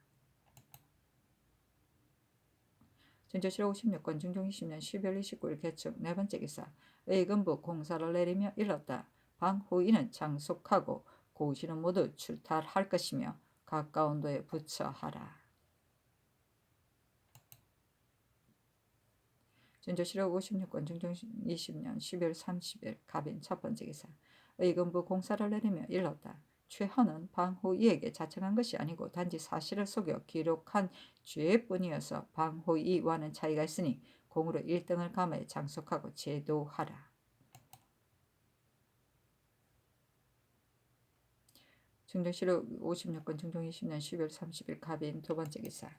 준조실록 56권 중종 20년 12월 29일 개축 네 번째 기사 의금부 공사를 내리며 일렀다. 방호인은 장속하고 고시는 모두 출탈할 것이며 가까운 도에 부처하라. 준조실록 56권 중종 20년 12월 30일 갑인 첫 번째 기사 의금부 공사를 내리며 일렀다. 최헌은 방호이에게 자청한 것이 아니고 단지 사실을 속여 기록한 죄뿐이어서 방호이와는 차이가 있으니 공으로 1등을 감하여 장속하고 제도하라. 중종실록 56권 중종 20년 12월 30일 갑인 두 번째 기사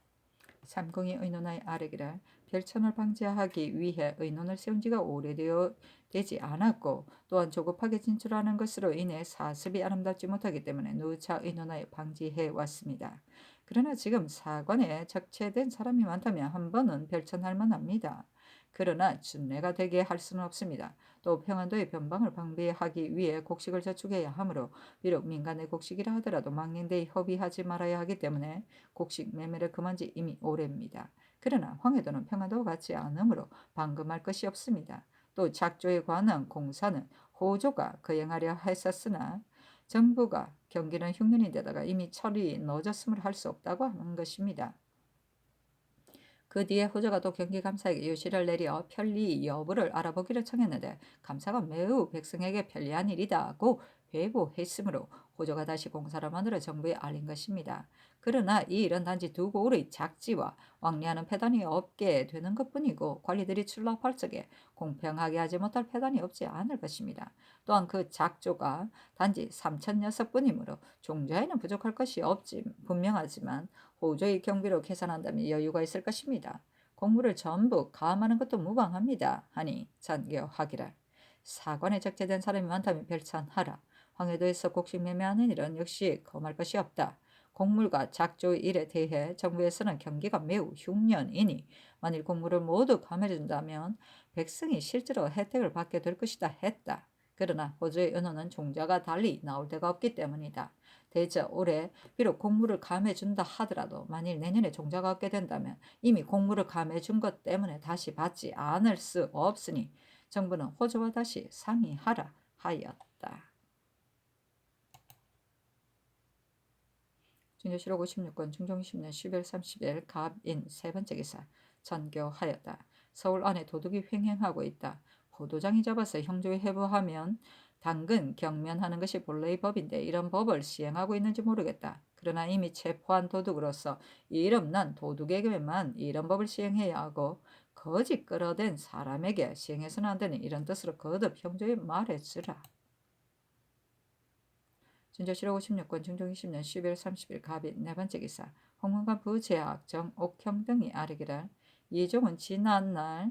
삼공이 의논하여 아뢰기를 별천을 방지하기 위해 의논을 세운 지가 오래되지 않았고 또한 조급하게 진출하는 것으로 인해 사습이 아름답지 못하기 때문에 누차 의논하여 방지해 왔습니다. 그러나 지금 사관에 적체된 사람이 많다면 한 번은 별천할 만합니다. 그러나 준례가 되게 할 수는 없습니다. 또 평안도의 변방을 방비하기 위해 곡식을 저축해야 하므로 비록 민간의 곡식이라 하더라도 망령되이 허비하지 말아야 하기 때문에 곡식 매매를 그만 지 이미 오래입니다. 그러나 황해도는 평안도와 같지 않으므로 방금할 것이 없습니다. 또 작조에 관한 공사는 호조가 거행하려 했었으나 정부가 경기는 흉년인데다가 이미 철이 늦었음을 할 수 없다고 하는 것입니다. 그 뒤에 호조가 또 경기감사에게 유시를 내려 편리 여부를 알아보기를 청했는데 감사가 매우 백성에게 편리한 일이다고 회부했으므로 호조가 다시 공사를 만들어 정부에 알린 것입니다. 그러나 이 일은 단지 두 고을의 작지와 왕래하는 패단이 없게 되는 것뿐이고 관리들이 출납할 적에 공평하게 하지 못할 패단이 없지 않을 것입니다. 또한 그 작조가 단지 3천 녀석뿐이므로 종자에는 부족할 것이 없지 분명하지만 호조의 경비로 계산한다면 여유가 있을 것입니다. 공물을 전부 감하는 것도 무방합니다. 하니 전교하기를 사관에 적재된 사람이 많다면 별찬하라. 황해도에서 곡식 매매하는 일은 역시 검할 것이 없다. 곡물과 작조 일에 대해 정부에서는 경기가 매우 흉년이니 만일 곡물을 모두 감해준다면 백성이 실제로 혜택을 받게 될 것이다 했다. 그러나 호조의 은호는 종자가 달리 나올 데가 없기 때문이다. 대저 올해 비록 곡물을 감해준다 하더라도 만일 내년에 종자가 없게 된다면 이미 곡물을 감해준 것 때문에 다시 받지 않을 수 없으니 정부는 호조와 다시 상의하라 하였다. 진조실록 56권 중종 20년 12월 30일 갑인 세 번째 기사 전교하였다. 서울 안에 도둑이 횡행하고 있다. 포도장이 잡아서 형조에 해부하면 당근 경면하는 것이 본래의 법인데 이런 법을 시행하고 있는지 모르겠다. 그러나 이미 체포한 도둑으로서 이름난 도둑에게만 이런 법을 시행해야 하고 거짓 끌어댄 사람에게 시행해서는 안 되는 이런 뜻으로 거듭 형조에 말해주라. 진조실록 56권 중종 20년 12월 30일 갑인 네 번째 기사 홍문관 부제학 정옥형 등이 아뢰기를 이종은 지난날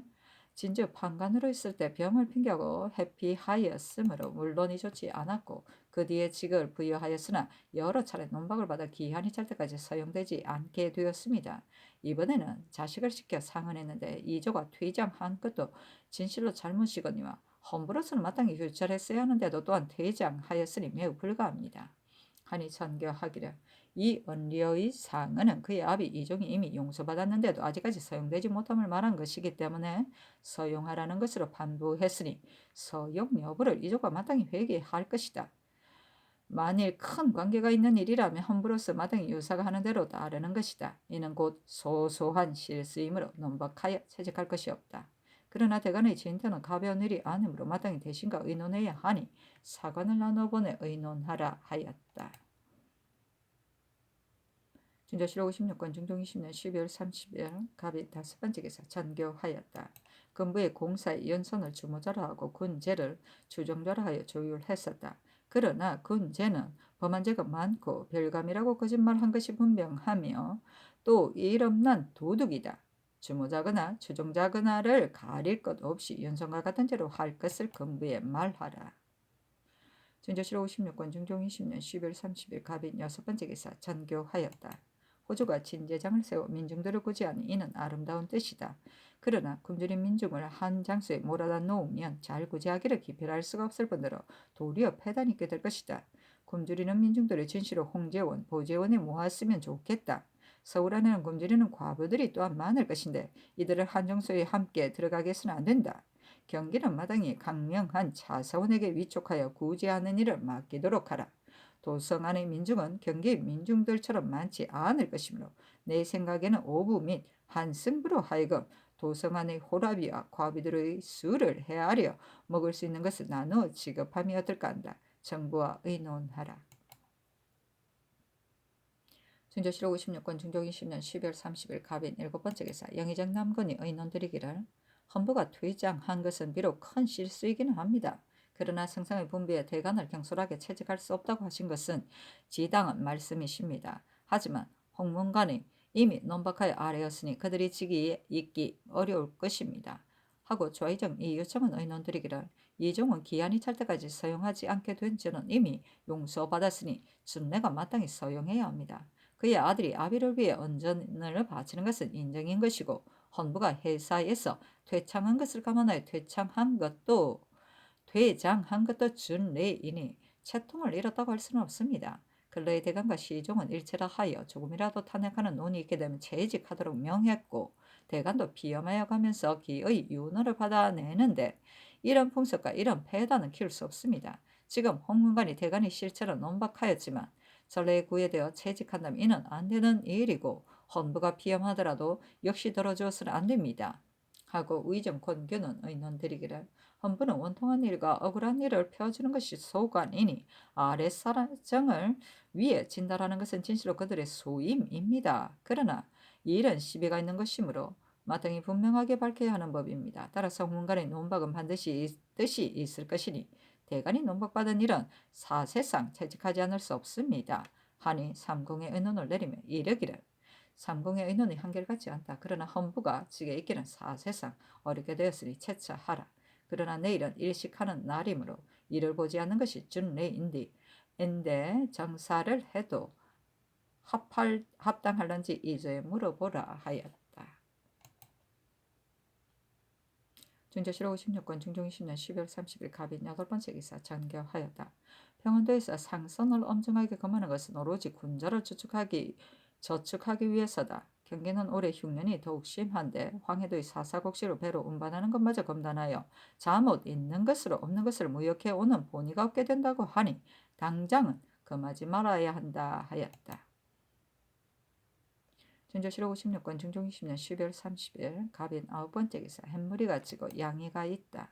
진주 판관으로 있을 때 병을 핑계고 회피하였으므로 물론이 좋지 않았고 그 뒤에 직을 부여하였으나 여러 차례 논박을 받아 기한이 찰 때까지 사용되지 않게 되었습니다. 이번에는 자식을 시켜 상언했는데 이조가 퇴장한 것도 진실로 잘못이거니와 hom으로서는 마땅히 교찰했어야 하는데도 또한 퇴장하였으니 매우 불가합니다. 하니 전교하기를 이 언리의 상언은 그의 아비 이종이 이미 용서받았는데도 아직까지 사용되지 못함을 말한 것이기 때문에 서용하라는 것으로 판부했으니 서용 여부를 이조가 마땅히 회개할 것이다. 만일 큰 관계가 있는 일이라면 함부로써 마땅히 유사가 하는 대로 따르는 것이다. 이는 곧 소소한 실수이므로 논박하여 채직할 것이 없다. 그러나 대간의 진퇴는 가벼운 일이 아니므로 마땅히 대신과 의논해야 하니 사관을 나눠보내 의논하라 하였다. 진조실록 56권 중종 20년 12월 30일 갑이 다섯 번째 기사 전교하였다. 군부의 공사에 연선을 주모자라 하고 군제를 주정자라 하여 조율했었다. 그러나 군제는 범한 죄가 많고 별감이라고 거짓말한 것이 분명하며 또 일없는 도둑이다. 주모자거나 주정자거나를 가릴 것 없이 연선과 같은 죄로 할 것을 군부에 말하라. 진조실록 56권 중종 20년 12월 30일 갑인 여섯 번째 기사 전교하였다. 호조가 진제장을 세워 민중들을 구제하니 이는 아름다운 뜻이다. 그러나 굶주린 민중을 한 장소에 몰아다 놓으면 잘 구제하기를 기필할 수가 없을 뿐더러 도리어 패단이 있게 될 것이다. 굶주리는 민중들을 진시로 홍제원, 보제원에 모았으면 좋겠다. 서울 안에는 굶주리는 과부들이 또한 많을 것인데 이들을 한 장소에 함께 들어가게 해서는 안 된다. 경기는 마땅히 강명한 차사원에게 위촉하여 구제하는 일을 맡기도록 하라. 도성 안의 민중은 경기 민중들처럼 많지 않을 것이므로 내 생각에는 오부 및 한승부로 하여금 도성 안의 호라비와 과비들의 수를 헤아려 먹을 수 있는 것을 나누어 지급함이 어떨까 한다. 정부와 의논하라. 진조실록 56권 중종 20년 12월 30일 갑인 일곱 번째 기사 영의정 남건이 의논드리기를 헌부가 퇴장한 것은 비록 큰 실수이기는 합니다. 그러나 성상의 분비에 대간을 경솔하게 채직할 수 없다고 하신 것은 지당한 말씀이십니다. 하지만 홍문관이 이미 논박하여 아뢰었으니 그들이 직이 있기 어려울 것입니다. 하고 좌의정 이 요청은 의논드리기를 이종은 기한이 찰 때까지 사용하지 않게 된 죄는 이미 용서받았으니 준내가 마땅히 사용해야 합니다. 그의 아들이 아비를 위해 언전을 바치는 것은 인정인 것이고 헌부가 회사에서 퇴창한 것을 감안하여 퇴창한 것도 퇴장한 것도 준례이니 채통을 잃었다고 할 수는 없습니다. 근래의 대감과 시종은 일체라 하여 조금이라도 탄핵하는 논이 있게 되면 재직하도록 명했고 대간도 비염하여 가면서 기의 윤허를 받아내는데 이런 풍습과 이런 패단은 키울 수 없습니다. 지금 홍문관이 대간이 실체로 논박하였지만 전례에 구애되어 채직한다면 이는 안 되는 일이고 헌부가 비염하더라도 역시 들어주어서는 안 됩니다. 하고 의정 권규는 의논드리기를 헌부는 원통한 일과 억울한 일을 펴주는 것이 소관이니 아랫사정을 위에 진달하는 것은 진실로 그들의 소임입니다. 그러나 이 일은 시비가 있는 것이므로 마땅히 분명하게 밝혀야 하는 법입니다. 따라서 홍문관의 논박은 반드시 뜻이 있을 것이니 대간이 논박받은 일은 사실상 채직하지 않을 수 없습니다. 하니 삼공의 의논을 내리며 이르기를 삼공의 의논이 한결같지 않다. 그러나 헌부가 직에 있기는 사실상 어렵게 되었으니 채차하라. 그러나 내일은 일식하는 날이므로 이를 보지 않는 것이 준례인데 정사를 해도 합당할런지 이제 물어보라 하였다. 준조실록 56권 중종 20년 12월 30일 갑인 8번째 기사 전교하였다. 평안도에서 상선을 엄중하게 금하는 것은 오로지 군자를 저축하기 위해서다. 경기는 올해 흉년이 더욱 심한데 황해도의 사사곡시로 배로 운반하는 것마저 검단하여 잘못 있는 것으로 없는 것을 무역해 오는 본의가 없게 된다고 하니 당장은 금하지 말아야 한다 하였다. 준조실록 56권 중종 20년 12월 30일 갑인 9번째 기사 햇무리가 지고 양이가 있다.